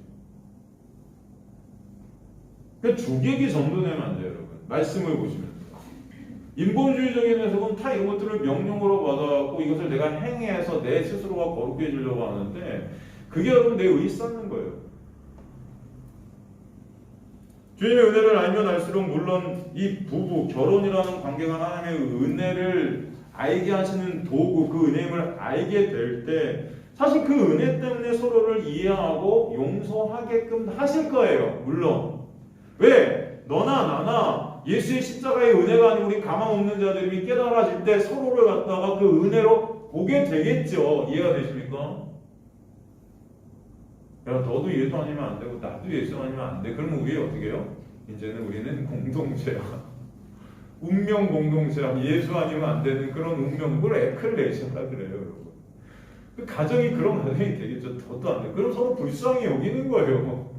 그러니까 주객이 전도되면 안 돼요, 여러분. 말씀을 보시면. 인본주의적인 해석은 다 이런 것들을 명령으로 받아갖고 이것을 내가 행해서 내 스스로가 거룩해지려고 하는데 그게 여러분 내 의에 쌓는 거예요. 주님의 은혜를 알면 알수록 물론 이 부부, 결혼이라는 관계가 하나님의 은혜를 알게 하시는 도구, 그 은혜임을 알게 될 때 사실 그 은혜 때문에 서로를 이해하고 용서하게끔 하실 거예요. 물론. 왜? 너나 나나 예수의 십자가의 은혜가 아니고 우리 가망 없는 자들이 깨달아질 때 서로를 갖다가 그 은혜로 보게 되겠죠. 이해가 되십니까? 야, 너도 예수 아니면 안 되고 나도 예수 아니면 안 돼. 그러면 우리 어떻게 해요? 이제는 우리는 공동체야. 운명 공동체야. 예수 아니면 안 되는 그런 운명. 그걸 에클레시아라 그래요, 여러분. 그 가정이 그런 가정이 되겠죠. 저도 안 돼. 그럼 서로 불쌍히 여기는 거예요.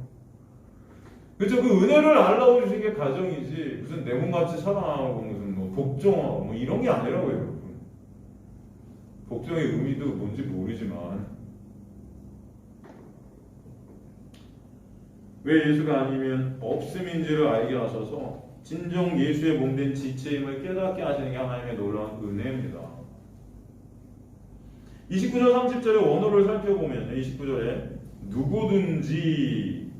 그죠? 그 은혜를 알라고 주신 게 가정이지. 무슨 내 몸같이 사랑하고 무슨 뭐 복종하고 뭐 이런 게 아니라고요, 여러분. 복종의 의미도 뭔지 모르지만. 왜 예수가 아니면 없음인지를 알게 하셔서 진정 예수의 몸된 지체임을 깨닫게 하시는 게 하나님의 놀라운 은혜입니다. 29절 30절의 원어를 살펴보면 29절에 누구든지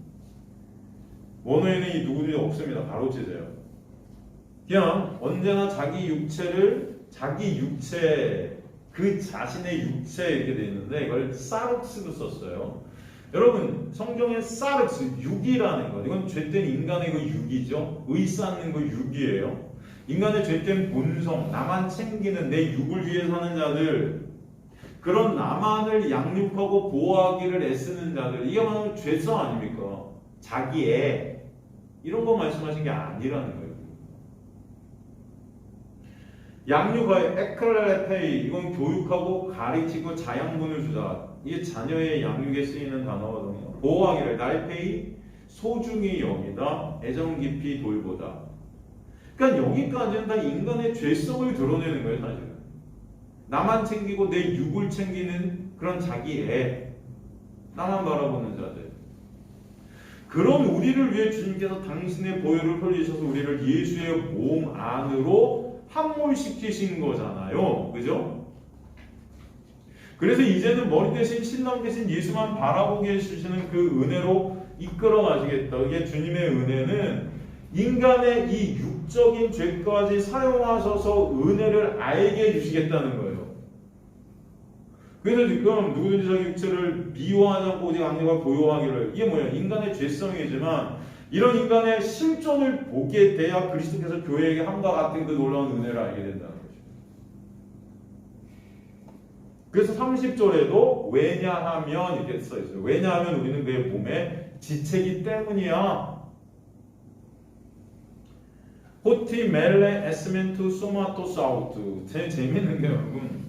원어에는 이 누구든지 없습니다. 가로치세요. 그냥 언제나 자기 육체를 자기 육체 그 자신의 육체 이렇게 되어 있는데 이걸 사르크스로 썼어요. 여러분 성경에 사르스 육이라는 것 이건 죄된 인간의 그 육이죠. 의 쌓는 그 육이에요. 인간의 죄된 본성 나만 챙기는 내 육을 위해 사는 자들 그런 나만을 양육하고 보호하기를 애쓰는 자들 이게 바로 죄성 아닙니까? 자기애 이런 거 말씀하신 게 아니라는 거예요. 양육하여 에클레페이 이건 교육하고 가르치고 자양분을 주다. 이게 자녀의 양육에 쓰이는 단어거든요. 보호하기를 날페이 소중히 여기다 애정 깊이 돌보다. 그러니까 여기까지는 다 인간의 죄성을 드러내는 거예요. 사실은 나만 챙기고 내 육을 챙기는 그런 자기 애 나만 바라보는 자들 그런 우리를 위해 주님께서 당신의 보혈을 흘리셔서 우리를 예수의 몸 안으로 함몰시키신 거잖아요. 그죠? 그래서 이제는 머리 대신 신랑 대신 예수만 바라보게 해주시는 그 은혜로 이끌어 가시겠다. 이게 주님의 은혜는 인간의 이 육적인 죄까지 사용하셔서 은혜를 알게 해주시겠다는 거예요. 그래서 지금 누구든지 자기 육체를 미워하지 않고 오직 악력과 보호하기를 이게 뭐예요? 인간의 죄성이지만 이런 인간의 실존을 보게 돼야 그리스도께서 교회에게 함과 같은 그 놀라운 은혜를 알게 된다는 거죠. 그래서 30절에도 왜냐하면 이렇게 써있어요. 왜냐하면 우리는 그의 몸에 지체이기 때문이야. 호티 멜레 에스멘투 소마토 사우트. 제일 재밌는 게 여러분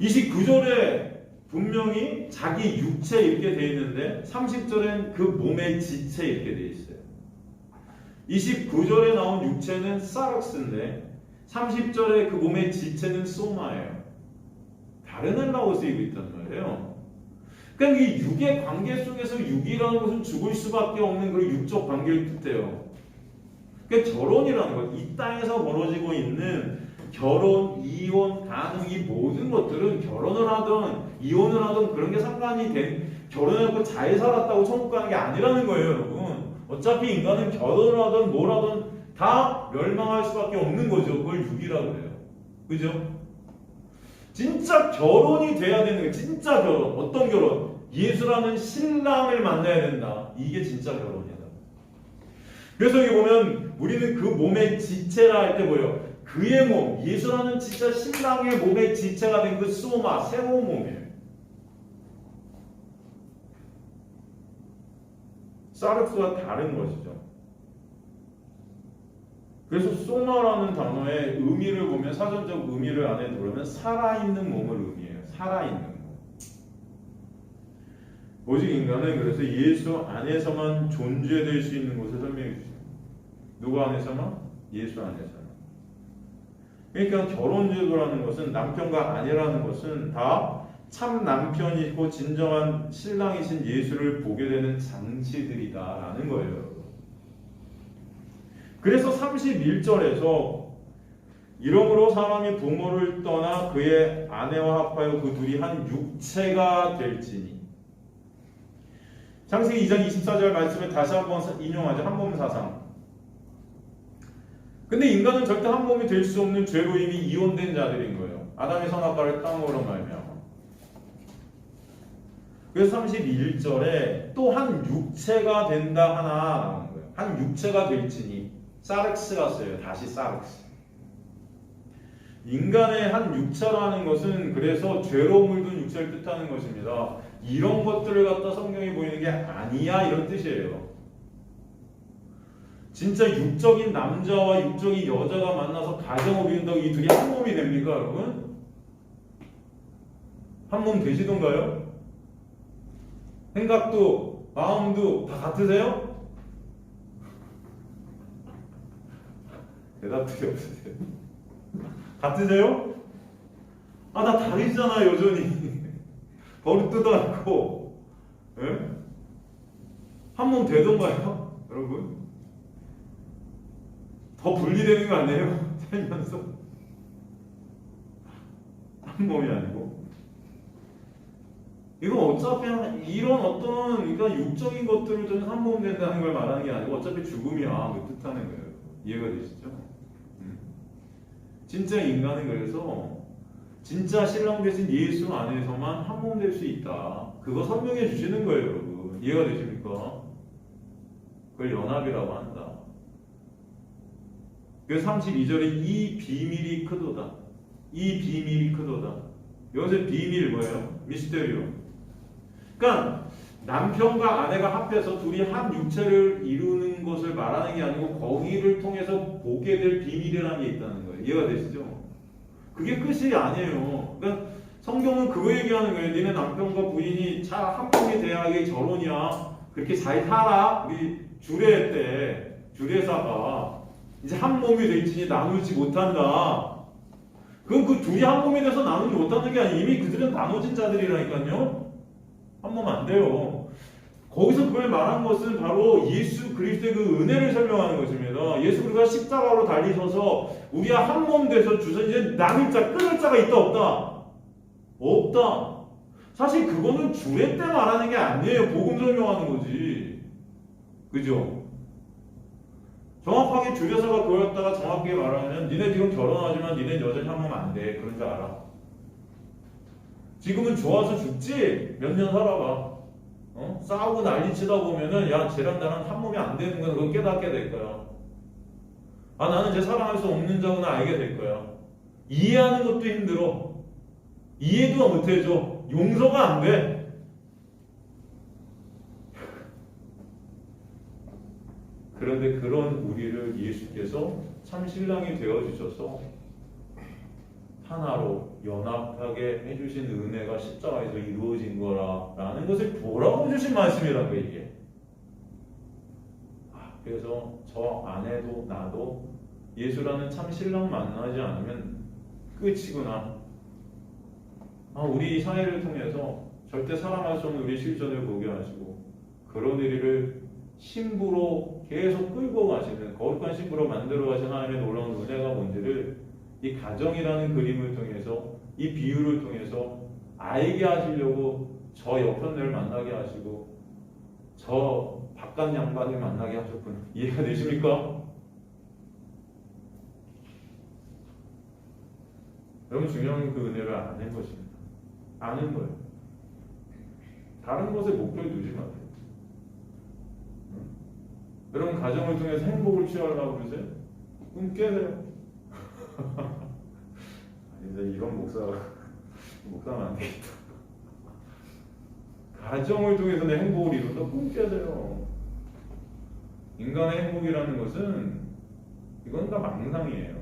29절에 분명히 자기 육체 이렇게 되어 있는데 30절엔 그 몸의 지체 이렇게 되어 있어요. 29절에 나온 육체는 사르스인데 30절에 그 몸의 지체는 소마예요. 다른 헬라어 쓰이고 있단 말이에요. 그러니까 이 육의 관계 속에서 육이라는 것은 죽을 수밖에 없는 그런 육적 관계를 뜻해요. 그러니까 결혼이라는 것, 이 땅에서 벌어지고 있는 결혼, 이혼, 간음 이 모든 것들은 결혼을 하든 이혼을 하든 그런 게 상관이 된 결혼해서 잘 살았다고 천국 가는 게 아니라는 거예요, 여러분. 어차피 인간은 결혼을 하든 뭘 하든 다 멸망할 수밖에 없는 거죠. 그걸 육이라고 그래요. 그죠? 진짜 결혼이 돼야 되는 거예요. 진짜 결혼. 어떤 결혼? 예수라는 신랑을 만나야 된다. 이게 진짜 결혼이다. 그래서 여기 보면 우리는 그 몸의 지체라 할 때 뭐예요? 그의 몸, 예수라는 진짜 신랑의 몸의 지체가 된 그 소마, 새로운 몸이에요. 사르스와 다른 것이죠. 그래서 소마라는 단어의 의미를 보면 사전적 의미를 안에 들어오면 살아있는 몸을 의미해요. 살아있는 몸. 오직 인간은 그래서 예수 안에서만 존재될 수 있는 것을 설명해 주십니다. 누구 안에서만? 예수 안에서만. 그러니까 결혼제도라는 것은 남편과 아내라는 것은 다 참 남편이고 진정한 신랑이신 예수를 보게 되는 장치들이다라는 거예요. 그래서 31절에서 이러므로 사람이 부모를 떠나 그의 아내와 합하여 그 둘이 한 육체가 될지니. 창세기 2장 24절 말씀을 다시 한번 인용하죠. 한 몸 사상. 근데 인간은 절대 한 몸이 될 수 없는 죄로 이미 이혼된 자들인 거예요. 아담의 선악과를 땅으로 말미암아. 그래서 31절에 또 한 육체가 된다 하나 나오는 거예요. 한 육체가 될지니. 사르스가 써요. 다시 사르스. 인간의 한 육체라는 것은 그래서 죄로 물든 육체를 뜻하는 것입니다. 이런 것들을 갖다 성경이 보이는 게 아니야 이런 뜻이에요. 진짜 육적인 남자와 육적인 여자가 만나서 가정을 이룬다고 이 둘이 한 몸이 됩니까, 여러분? 한 몸 되시던가요? 생각도 마음도 다 같으세요? 대답들이 없으세요? 같으세요? 아, 나 다르잖아 여전히. 버릇도 않고. 예? 한 몸 되던가요? 여러분? 더 분리되는 거 아니에요? 살면서 한 몸이 아니고. 이건 어차피 이런 어떤 그러니까 육적인 것들을 좀 한 몸 된다는 걸 말하는 게 아니고 어차피 죽음이야 그 뜻하는 거예요. 이해가 되시죠? 진짜 인간은 그래서 진짜 신랑 되신 예수 안에서만 한 몸 될 수 있다. 그거 설명해 주시는 거예요, 여러분. 이해가 되십니까? 그걸 연합이라고 한다. 그래서 32절에 이 비밀이 크도다. 이 비밀이 크도다. 여기서 비밀 뭐예요? 미스테리오. 그러니까 남편과 아내가 합해서 둘이 한 육체를 이루는 것을 말하는 게 아니고 거기를 통해서 보게 될 비밀이라는 게 있다는 거예요. 이해가 되시죠? 그게 끝이 아니에요. 그러니까 성경은 그거 얘기하는 거예요. 니네 남편과 부인이 한 몸이 돼야 이게 결혼이야. 그렇게 잘 살아. 우리 주례 때 주례사가 이제 한 몸이 될지니 나누지 못한다. 그럼 그 둘이 한 몸이 돼서 나누지 못하는 게 아니에요. 이미 그들은 나눠진 자들이라니까요. 한 몸 안 돼요. 거기서 그걸 말한 것은 바로 예수 그리스도의 그 은혜를 설명하는 것입니다. 예수 그리스도가 십자가로 달리셔서 우리가 한 몸 돼서 주셔 이제 나눌 자, 끊을 자가 있다 없다? 없다. 사실 그거는 주례 때 말하는 게 아니에요. 복음 설명하는 거지. 그죠? 정확하게 주례사가 그거였다가 정확하게 말하면 니네 지금 결혼하지만 니네 여전히 한 몸 안 돼. 그런 줄 알아. 지금은 좋아서 죽지? 몇 년 살아봐. 싸우고 난리치다 보면은 야 쟤랑 나랑 한 몸이 안 되는 건 그거 깨닫게 될 거야. 아 나는 쟤 사랑할 수 없는 자구나 알게 될 거야. 이해하는 것도 힘들어. 이해도 못해줘. 용서가 안 돼. 그런데 그런 우리를 예수께서 참 신랑이 되어주셔서 하나로 연합하게 해주신 은혜가 십자가에서 이루어진 거라는 것을 보라고 주신 말씀이란 거예요, 이게. 그래서 저 아내도 나도 예수라는 참 신랑 만나지 않으면 끝이구나. 우리 사회를 통해서 절대 사랑할 수 없는 우리 실존을 보게 하시고 그런 우리를 신부로 계속 끌고 가시는 거룩한 신부로 만들어 가신 하나님의 놀라운 은혜가 뭔지를 이 가정이라는 그림을 통해서 이 비유를 통해서 알게 하시려고 저 옆편을 만나게 하시고 저 바깥 양반을 만나게 하셨구나. 이해가 되십니까? 여러분 중요한 그 은혜를 아는 것입니다. 아는 거예요. 다른 것에 목표를 두지 마세요. 여러분 가정을 통해서 행복을 취하려고 그러세요? 꿈 깨세요. 이제 이런 목사는 안 되겠다. 가정을 통해서 내 행복을 이룬다? 꿈 깨세요. 인간의 행복이라는 것은 이건 다 망상이에요.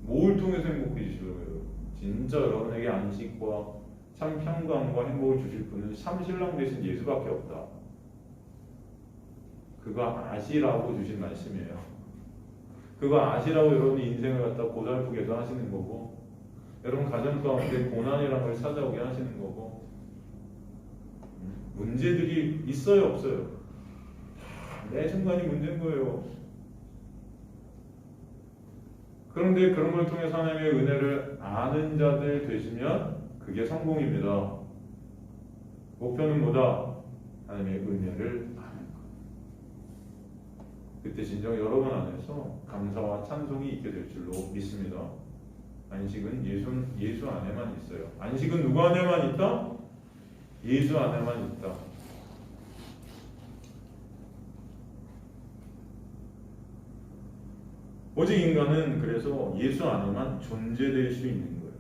뭘 통해서 행복해지시려고요? 진짜 여러분에게 안식과 참 평강과 행복을 주실 분은 참 신랑 되신 예수밖에 없다. 그거 아시라고 주신 말씀이에요. 그거 아시라고 여러분이 인생을 갖다 고달프게도 하시는 거고 여러분 가정 가운데 고난이라는 걸 찾아오게 하시는 거고 문제들이 있어요 없어요? 매 순간이 문제인 거예요. 그런데 그런 걸 통해 하나님의 은혜를 아는 자들 되시면 그게 성공입니다. 목표는 뭐다? 하나님의 은혜를 아는 것. 그때 진정 여러분 안에서 감사와 찬송이 있게 될 줄로 믿습니다. 안식은 예수 안에만 있어요. 안식은 누구 안에만 있다? 예수 안에만 있다. 오직 인간은 그래서 예수 안에만 존재될 수 있는 거예요.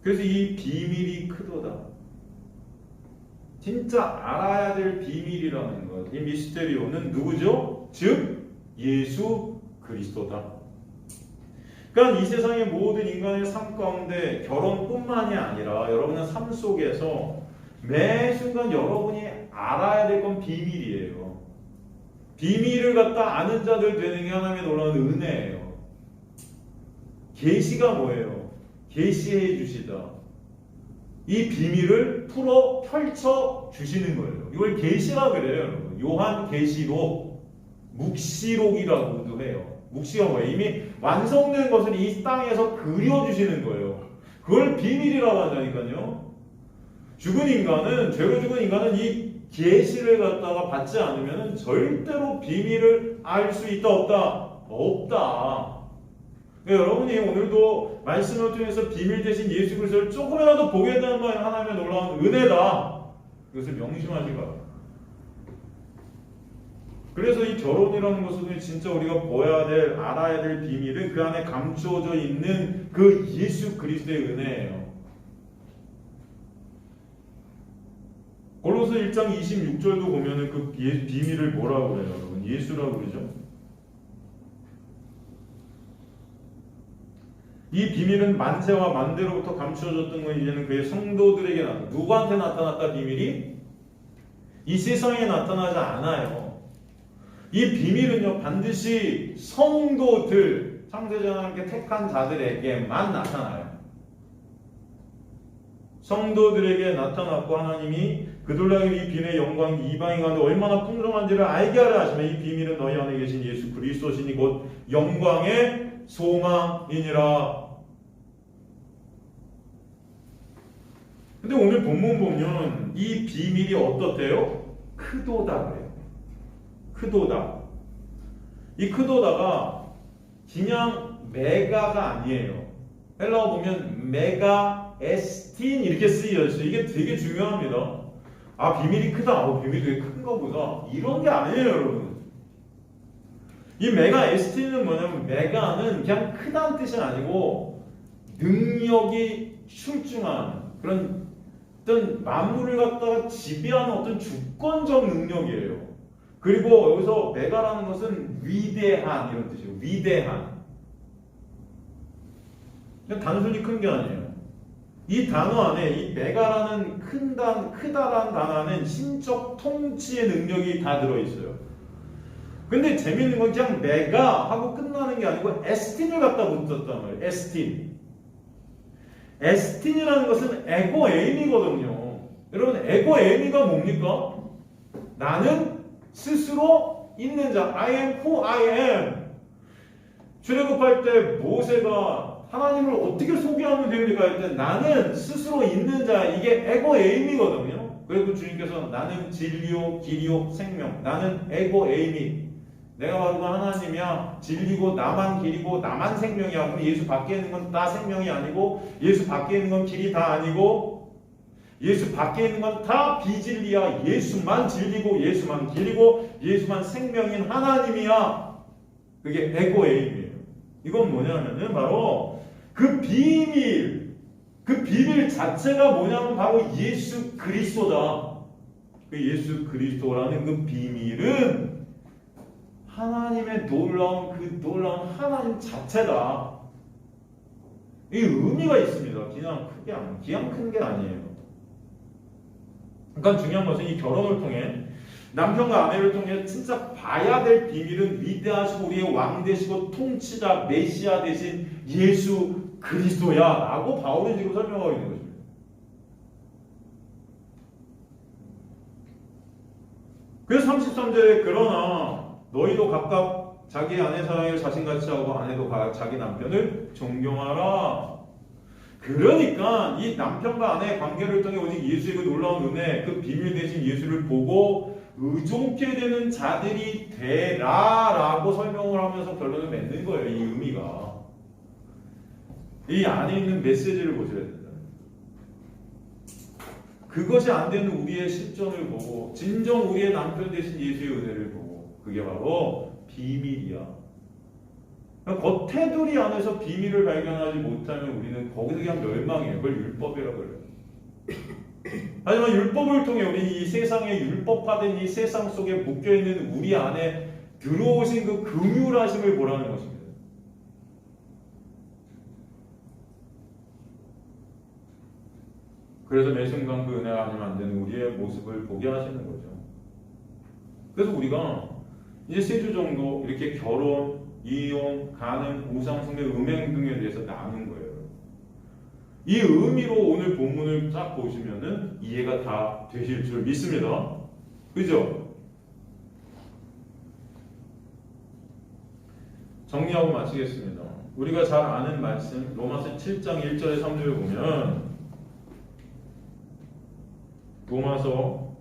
그래서 이 비밀이 크도다. 진짜 알아야 될 비밀이라는 것. 이 미스테리오는 누구죠? 즉 예수 그리스도다. 그러니까 이 세상의 모든 인간의 삶 가운데 결혼뿐만이 아니라 여러분의 삶 속에서 매 순간 여러분이 알아야 될 건 비밀이에요. 비밀을 갖다 아는 자들 되는 게 하나님의 놀라운 은혜예요. 계시가 뭐예요? 계시해 주시다. 이 비밀을 풀어 펼쳐 주시는 거예요. 이걸 계시라 그래요, 여러분. 요한 계시록, 묵시록이라고도 해요. 묵시가 뭐예요? 이미 완성된 것을 이 땅에서 그려주시는 거예요. 그걸 비밀이라고 한다니까요. 죽은 인간은, 죄로 죽은 인간은 이 계시를 갖다가 받지 않으면 절대로 비밀을 알 수 있다 없다? 없다. 그러니까 여러분이 오늘도 말씀을 통해서 비밀 대신 예수 그리스도를 조금이라도 보게 되는 건 하나님의 놀라운 은혜다. 이것을 명심하지 마라. 그래서 이 결혼이라는 것은 진짜 우리가 보아야 될, 알아야 될 비밀은 그 안에 감추어져 있는 그 예수 그리스도의 은혜예요. 골로새 1장 26절도 보면은 그 비밀을 뭐라고 해요, 여러분? 예수라고 그러죠. 이 비밀은 만세와 만대로부터 감추어졌던 건 이제는 그의 성도들에게 누구한테 나타났다 비밀이? 이 세상에 나타나지 않아요. 이 비밀은요 반드시 성도들, 창세자 하나님께 택한 자들에게만 나타나요. 성도들에게 나타났고 하나님이 그들로 하여금 이 비밀의 영광이 이방인 가운데 얼마나 풍성한지를 알게 하려 하시면 이 비밀은 너희 안에 계신 예수 그리스도시니 곧 영광의 소망이니라. 근데 오늘 본문 보면 이 비밀이 어떻대요? 크도다 그래요. 크도다. 이 크도다가 그냥 메가가 아니에요. 헬라어 보면 메가 에스틴 이렇게 쓰여져요. 이게 되게 중요합니다. 아 비밀이 크다. 비밀이 되게 큰가 보다. 이런 게 아니에요 여러분. 이 메가 에스틴은 뭐냐면 메가는 그냥 크다는 뜻이 아니고 능력이 출중한 그런 어떤 만물을 갖다가 지배하는 어떤 주권적 능력이에요. 그리고 여기서 메가라는 것은 위대한 이런 뜻이에요. 위대한. 그냥 단순히 큰 게 아니에요. 이 단어 안에 이 메가라는 크다라는 단어 안에는 신적 통치의 능력이 다 들어있어요. 근데 재밌는 건 그냥 메가 하고 끝나는 게 아니고 에스틴을 갖다 붙였단 말이에요. 에스틴. 에스틴이라는 것은 에고 에이미거든요. 여러분, 에고 에이미가 뭡니까? 나는 스스로 있는 자. I am who I am. 출애굽할 때 모세가 하나님을 어떻게 소개하면 됩니까? 할 때 나는 스스로 있는 자. 이게 에고 에이미거든요. 그리고 주님께서 나는 진리요 길이요 생명. 나는 에고 에이미. 내가 바로 그 하나님이야. 진리고 나만 길이고 나만 생명이야. 그럼 예수 밖에 있는 건 다 생명이 아니고 예수 밖에 있는 건 길이 다 아니고 예수 밖에 있는 건 다 비진리야. 예수만 진리고 예수만 길이고 예수만 생명인 하나님이야. 그게 에고 에임이에요. 이건 뭐냐면은 바로 그 비밀 자체가 뭐냐면 바로 예수 그리스도다. 그 예수 그리스도라는 그 비밀은 하나님의 놀라운 하나님 자체다. 이 의미가 있습니다. 그냥 큰 게 아니에요. 그러니까 중요한 것은 이 결혼을 통해 남편과 아내를 통해 진짜 봐야 될 비밀은 위대하시고 우리의 왕 되시고 통치자 메시아 되신 예수 그리스도야 라고 바울은 지금 설명하고 있는 것입니다. 그래서 33절에 그러나 너희도 각각 자기 아내 사랑을 자신같이 하고 아내도 자기 남편을 존경하라. 그러니까 이 남편과 아내의 관계를 통해 오직 예수의 그 놀라운 은혜, 그 비밀 되신 예수를 보고 의존케 되는 자들이 되라라고 설명을 하면서 결론을 맺는 거예요. 이 의미가. 이 안에 있는 메시지를 보셔야 된다. 그것이 안 되는 우리의 실존을 보고 진정 우리의 남편 되신 예수의 은혜를 보고 그게 바로 비밀이야. 겉테두리 안에서 비밀을 발견하지 못하면 우리는 거기서 그냥 멸망해요. 그걸 율법이라고 그래요. 하지만 율법을 통해 우리 이 세상에 율법화된 이 세상 속에 묶여있는 우리 안에 들어오신 그 긍휼하심을 보라는 것입니다. 그래서 매 순간 그 은혜가 아니면 안 되는 우리의 모습을 보게 하시는 거죠. 그래서 우리가 이제 3주 정도 이렇게 결혼, 이용, 가능, 우상숭배, 음행 등에 대해서 나눈 거예요. 이 의미로 오늘 본문을 쫙 보시면은 이해가 다 되실 줄 믿습니다. 그죠? 정리하고 마치겠습니다. 우리가 잘 아는 말씀 로마서 7장 1절에 3절을 보면 로마서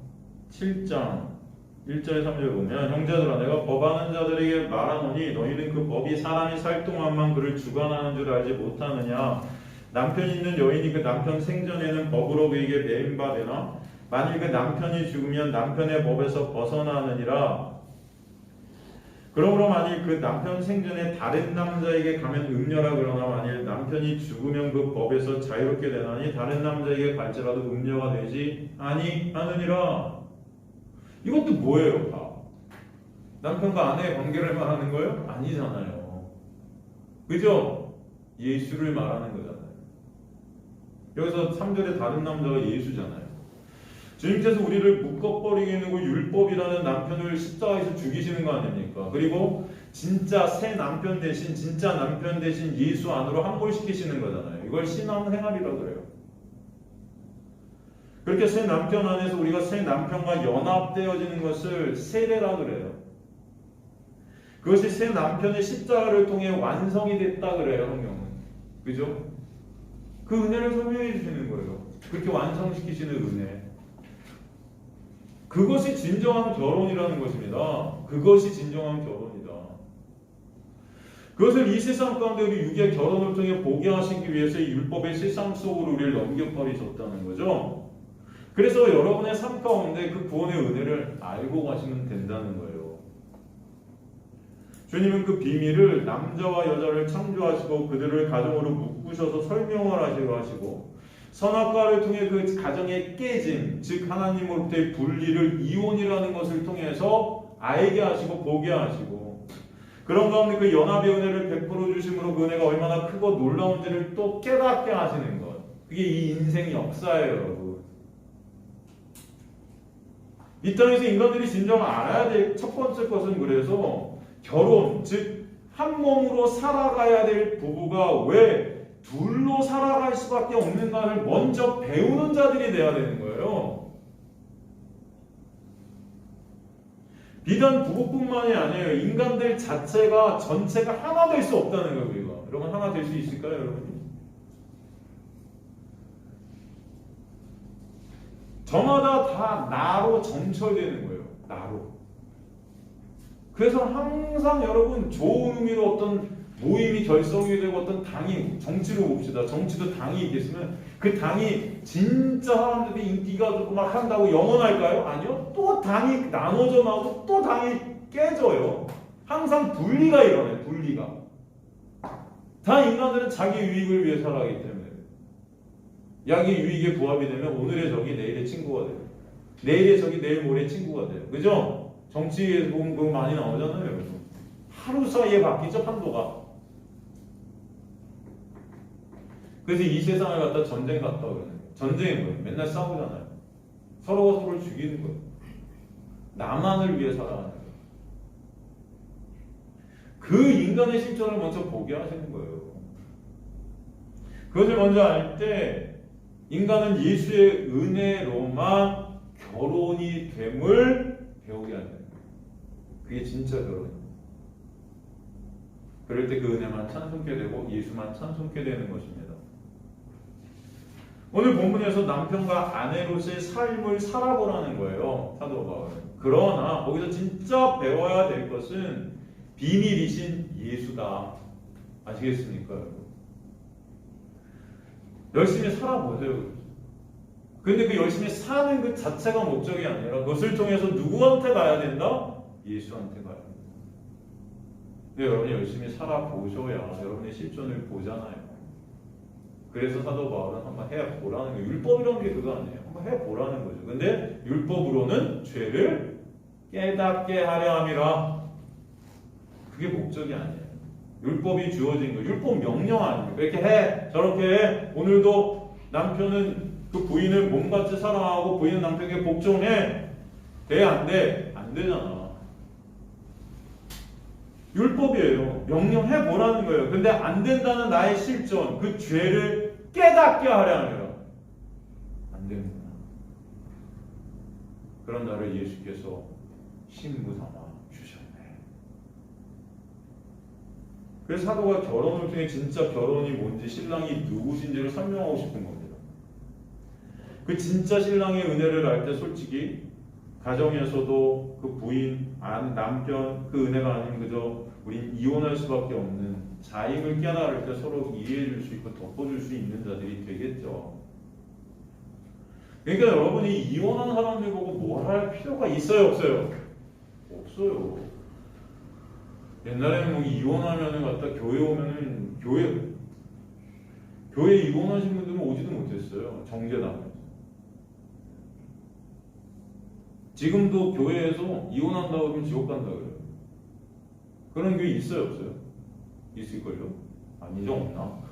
7장 1절에 3절을 보면 형제들아 내가 법하는 자들에게 말하노니 너희는 그 법이 사람이 살 동안만 그를 주관하는 줄 알지 못하느냐. 남편 있는 여인이 그 남편 생전에는 법으로 그에게 매임바 되나 만일 그 남편이 죽으면 남편의 법에서 벗어나느니라. 그러므로 만일 그 남편 생전에 다른 남자에게 가면 음녀라. 그러나 만일 남편이 죽으면 그 법에서 자유롭게 되나니 다른 남자에게 갈지라도 음녀가 되지 아니하느니라. 이것도 뭐예요? 다 남편과 아내의 관계를 말하는 거예요? 아니잖아요. 그죠? 예수를 말하는 거잖아요. 여기서 3절에 다른 남자가 예수잖아요. 주님께서 우리를 묶어버리게 하고 율법이라는 남편을 십자가에서 죽이시는 거 아닙니까? 그리고 진짜 새 남편 대신 진짜 남편 대신 예수 안으로 함몰시키시는 거잖아요. 이걸 신앙생활이라고 그래요. 그렇게 새 남편 안에서 우리가 새 남편과 연합되어지는 것을 세례라고 그래요. 그것이 새 남편의 십자가를 통해 완성이 됐다 그래요. 성경은. 그죠? 그 은혜를 설명해 주시는 거예요. 그렇게 완성시키시는 은혜. 그것이 진정한 결혼이라는 것입니다. 그것이 진정한 결혼이다. 그것을 이 세상 가운데 우리 육의 결혼을 통해 보게 하시기 위해서 이 율법의 세상 속으로 우리를 넘겨버리셨다는 거죠. 그래서 여러분의 삶 가운데 그 구원의 은혜를 알고 가시면 된다는 거예요. 주님은 그 비밀을 남자와 여자를 창조하시고 그들을 가정으로 묶으셔서 설명을 하시고 선악과를 통해 그 가정의 깨짐, 즉 하나님으로부터의 분리를 이혼이라는 것을 통해서 알게 하시고 보게 하시고 그런 가운데 그 연합의 은혜를 베풀어 주심으로 그 은혜가 얼마나 크고 놀라운지를 또 깨닫게 하시는 것. 그게 이 인생 역사예요, 여러분. 이 땅에서 인간들이 진정 알아야 될 첫 번째 것은 그래서 결혼, 즉 한 몸으로 살아가야 될 부부가 왜 둘로 살아갈 수밖에 없는가를 먼저 배우는 자들이 돼야 되는 거예요. 비단 부부뿐만이 아니에요. 인간들 자체가 전체가 하나 될 수 없다는 거예요. 우리가. 여러분 하나 될 수 있을까요, 여러분? 저마다 다 나로 점철되는 거예요. 나로. 그래서 항상 여러분 좋은 의미로 어떤 모임이 결성이 되고 어떤 당이, 정치로 봅시다. 정치도 당이 있겠으면 그 당이 진짜 사람들이 인기가 좋고 막 한다고 영원할까요? 아니요. 또 당이 나눠져 나오고 또 당이 깨져요. 항상 분리가 일어나요. 분리가. 다 인간들은 자기 유익을 위해 살아가기 때문에 자기 유익에 부합이 되면 오늘의 적이 내일의 친구가 돼요. 내일의 적이 내일 모레의 친구가 돼요. 그죠? 정치에서 보면 그거 많이 나오잖아요. 여러분. 하루 사이에 바뀌죠. 판도가. 그래서 이 세상을 갖다 전쟁 같다 그러는 거예요. 전쟁인 거예요. 맨날 싸우잖아요. 서로가 서로를 죽이는 거예요. 나만을 위해 살아가는 거예요. 그 인간의 실존을 먼저 보게 하시는 거예요. 그것을 먼저 알 때 인간은 예수의 은혜로만 결혼이 됨을 배우게 하는 거예요. 그게 진짜 결혼입니다. 그럴 때 그 은혜만 찬송케 되고 예수만 찬송케 되는 것입니다. 오늘 본문에서 남편과 아내로서의 삶을 살아보라는 거예요. 사도 바울은. 그러나 거기서 진짜 배워야 될 것은 비밀이신 예수다. 아시겠습니까, 여러분? 열심히 살아보세요. 근데 그 열심히 사는 그 자체가 목적이 아니라 그것을 통해서 누구한테 가야 된다? 예수한테 가야 된다. 근데 여러분이 열심히 살아보셔야 여러분의 실존을 보잖아요. 그래서 사도 바울은 한번 해보라는 거예요. 율법이라는 게 그거 아니에요. 한번 해보라는 거죠. 근데 율법으로는 죄를 깨닫게 하려 함이라. 그게 목적이 아니에요. 율법이 주어진 거예요. 율법 명령 아닙니까? 이렇게 해, 저렇게 해. 오늘도 남편은 그 부인을 몸같이 사랑하고 부인은 남편에게 복종해. 돼? 안 돼? 안 되잖아. 율법이에요. 명령해보라는 거예요. 근데 안 된다는 나의 실존, 그 죄를 깨닫게 하려 함이라. 안 됩니다. 그런 나를 예수께서 신부 삼아 주셨네. 그래서 사도가 결혼을 통해 진짜 결혼이 뭔지, 신랑이 누구신지를 설명하고 싶은 겁니다. 그 진짜 신랑의 은혜를 알 때 솔직히 가정에서도 그 부인, 남편 그 은혜가 아니면 그저 우린 이혼할 수밖에 없는 자익을 깨달을 때 서로 이해해 줄 수 있고 덮어줄 수 있는 자들이 되겠죠. 그러니까 여러분이 이혼한 사람들 보고 뭘 할 필요가 있어요, 없어요? 없어요. 옛날에는 뭐 이혼하면은 갖다 교회 오면은 교회 이혼하신 분들은 오지도 못했어요. 정죄당해서. 지금도 교회에서 이혼한다고 하면 지옥 간다고 그래요. 그런 교회 있어요, 없어요? 있을걸요? 아니죠, 없나?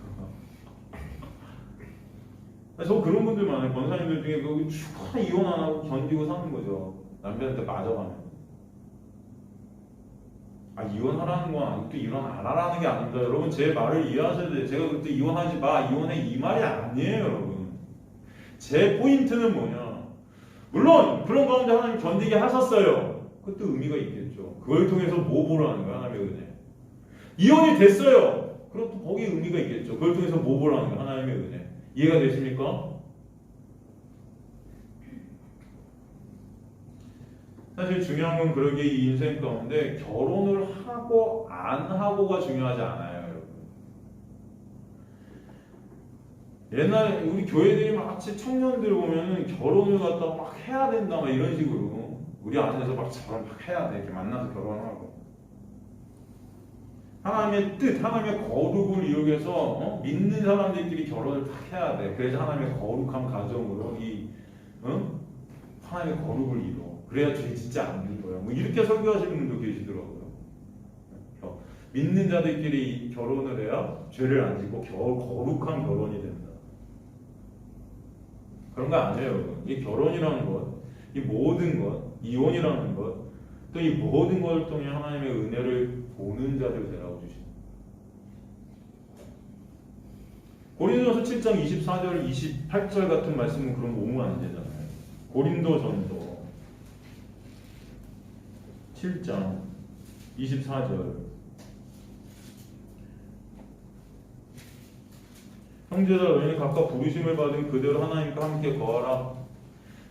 저 그런 분들 많아요. 권사님들 중에 그 축구나 이혼 안 하고 견디고 사는 거죠. 남편한테 맞아가면. 이혼하라는 건 아직도 이혼 안 하라는 게 아닙니다. 여러분 제 말을 이해하셔야 돼요. 제가 그때 이혼하지 마, 이혼해 이 말이 아니에요, 여러분. 제 포인트는 뭐냐? 물론 그런 가운데 하나님 견디게 하셨어요. 그것도 의미가 있겠죠. 그걸 통해서 뭐 보라는 거야, 하나님의 은혜. 이혼이 됐어요. 그것도 거기에 의미가 있겠죠. 그걸 통해서 뭐 보라는 거야, 하나님의 은혜. 이해가 되십니까? 사실 중요한 건 그러기에 이 인생 가운데 결혼을 하고 안 하고가 중요하지 않아요, 여러분. 옛날에 우리 교회들이 마치 청년들 보면은 결혼을 갖다가 막 해야 된다 막 이런 식으로 우리 안에서 막 저를 막 해야 돼, 이렇게 만나서 결혼하고 하나님의 뜻, 하나님의 거룩을 이루기 위해서 믿는 사람들끼리 결혼을 딱 해야 돼. 그래서 하나님의 거룩한 가정으로 하나님의 거룩을 이뤄. 그래야 죄 진짜 안 된 거야. 뭐 이렇게 설교하시는 분도 계시더라고요. 믿는 자들끼리 결혼을 해야 죄를 안 짓고 거룩한 결혼이 된다. 그런 거 아니에요, 여러분. 이 결혼이라는 것, 이 모든 것, 이혼이라는 것, 또 이 모든 것을 통해 하나님의 은혜를 보는 자들 되라고 주십니다. 고린도전서 7장 24절 28절 같은 말씀은 그럼 오면 안 되잖아요. 고린도전서 7장 24절 형제들아 너희는 각각 부르심을 받은 그대로 하나님과 함께 거하라.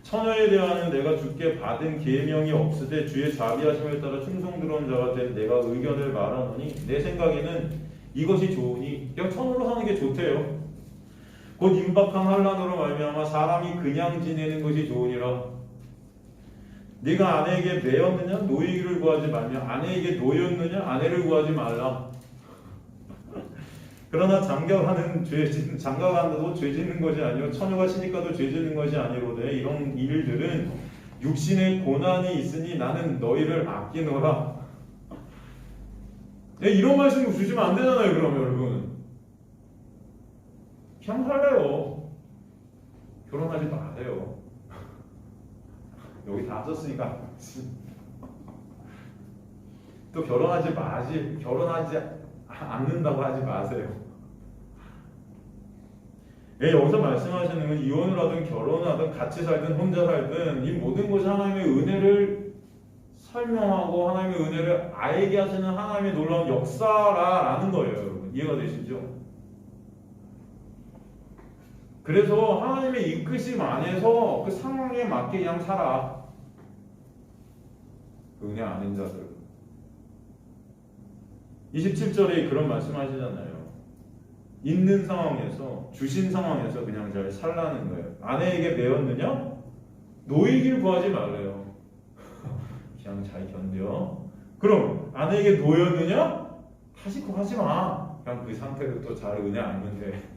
처녀에 대하여는 내가 주께 받은 계명이 없으되 주의 자비하심에 따라 충성스러운 자가 된 내가 의견을 말하노니 내 생각에는 이것이 좋으니 그냥 처녀로 사는 게 좋대요. 곧 임박한 환난으로 말미암아 사람이 그냥 지내는 것이 좋으니라. 네가 아내에게 매였느냐 노이기를 구하지 말며 아내에게 노였느냐 아내를 구하지 말라. 그러나 장가간다도 죄 짓는 것이 아니요 처녀가 시니까도 죄 짓는 것이 아니로되 이런 일들은 육신의 고난이 있으니 나는 너희를 아끼노라. 이런 말씀 주시면 안 되잖아요. 그러면 여러분 그냥 살래요. 결혼하지 마세요. 여기 다 썼으니까 또 결혼하지 않는다고 하지 마세요. 여기서 말씀하시는 건 이혼을 하든 결혼하든 같이 살든 혼자 살든 이 모든 것이 하나님의 은혜를 설명하고 하나님의 은혜를 알게 하시는 하나님의 놀라운 역사라는 거예요. 여러분 이해가 되시죠? 그래서 하나님의 이끄심 안에서 그 상황에 맞게 그냥 살아. 은혜 아닌 자들 27절에 그런 말씀하시잖아요. 있는 상황에서 주신 상황에서 그냥 잘 살라는 거예요. 아내에게 매였느냐? 노이길 구하지 말래요. 그냥 잘 견뎌. 그럼 아내에게 노였느냐? 다시 구하지 마. 그냥 그 상태로 또 잘 은혜 알면 돼.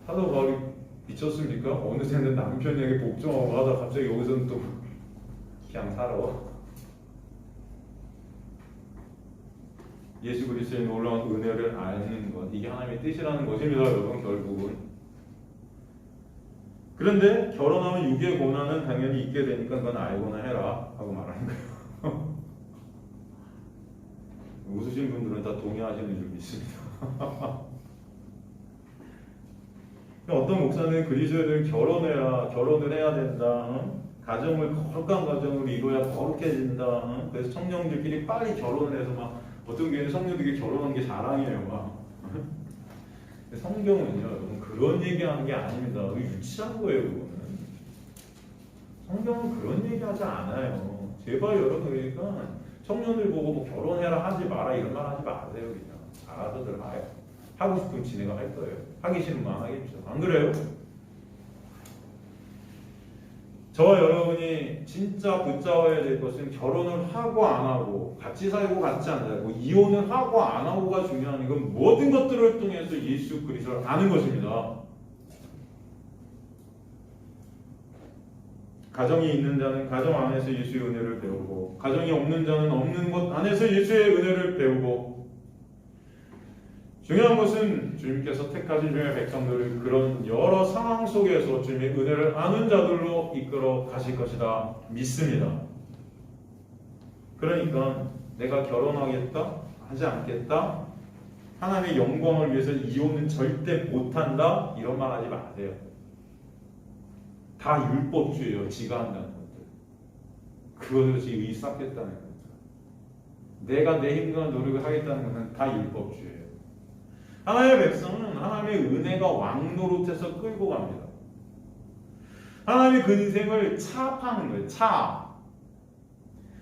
사도 바울이 미쳤습니까? 어느 새는 남편에게 복종하고 하다 갑자기 여기서는 또 그냥 살아. 예수 그리스도의 놀라운 은혜를 아는 것, 이게 하나님의 뜻이라는 것입니다, 여러분. 결국은. 그런데 결혼하면 육의 고난은 당연히 있게 되니까 그건 알고나 해라 하고 말하는 거예요. 웃으신 분들은 다 동의하시는 줄 믿습니다. 어떤 목사는 그리스도인은 결혼을 해야 된다. 가정을 거룩한 가정으로 이루어야 거룩해진다. 그래서 청년들끼리 빨리 결혼을 해서 막 어떤 교회는 성녀들끼리 결혼하는 게 자랑이에요. 막. 성경은요, 여러분 그런 얘기하는 게 아닙니다. 유치한 거예요, 그거는. 성경은 그런 얘기하지 않아요. 제발 여러분 그러니까 청년들 보고 뭐 결혼해라 하지 마라 이런 말 하지 마세요. 그냥 알아서들 해요. 하고 싶으면 지네가 할 거예요. 하기 싫으면 안 하겠죠. 안 그래요? 저와 여러분이 진짜 붙잡아야 될 것은 결혼을 하고 안 하고 같이 살고 같이 안 살고 이혼을 하고 안 하고가 중요한 건 모든 것들을 통해서 예수 그리스도를 아는 것입니다. 가정이 있는 자는 가정 안에서 예수의 은혜를 배우고 가정이 없는 자는 없는 것 안에서 예수의 은혜를 배우고 중요한 것은 주님께서 택하신 주의 백성들을 그런 여러 상황 속에서 주님의 은혜를 아는 자들로 이끌어 가실 것이다 믿습니다. 그러니까 내가 결혼하겠다 하지 않겠다 하나님의 영광을 위해서 이혼은 절대 못한다 이런 말 하지 마세요. 다 율법주의예요. 지가 한다는 것들. 그것을 의 쌓겠다는 것들. 내가 내 힘과 노력을 하겠다는 것은 다 율법주의예요. 하나님의 백성은 하나님의 은혜가 왕노릇해서 끌고 갑니다. 하나님의 근생을 차파하는 거예요. 차.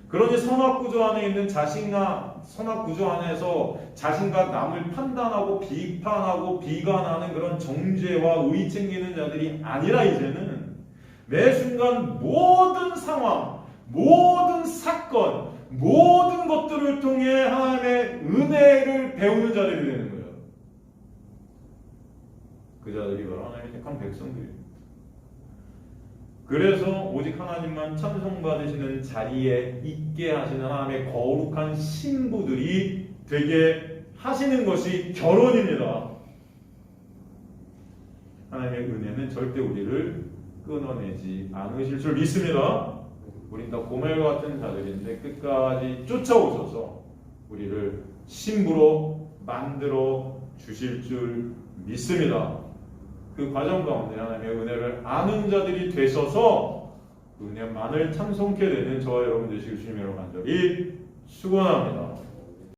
그러니 선악구조 안에 있는 선악구조 안에서 자신과 남을 판단하고 비판하고 비관하는 그런 정죄와 의 챙기는 자들이 아니라 이제는 매 순간 모든 상황, 모든 사건, 모든 것들을 통해 하나님의 은혜를 배우는 자들이 되는 거예요. 그 자들이 바로 하나님의 택한 백성들입니다. 그래서 오직 하나님만 찬송받으시는 자리에 있게 하시는 하나님의 거룩한 신부들이 되게 하시는 것이 결혼입니다. 하나님의 은혜는 절대 우리를 끊어내지 않으실 줄 믿습니다. 우린 다 고멜 같은 자들인데 끝까지 쫓아오셔서 우리를 신부로 만들어 주실 줄 믿습니다. 그 과정 가운데 하나님의 은혜를 아는 자들이 되셔서 은혜만을 찬송케 되는 저와 여러분 되시길 주님으로 간절히 축원합니다.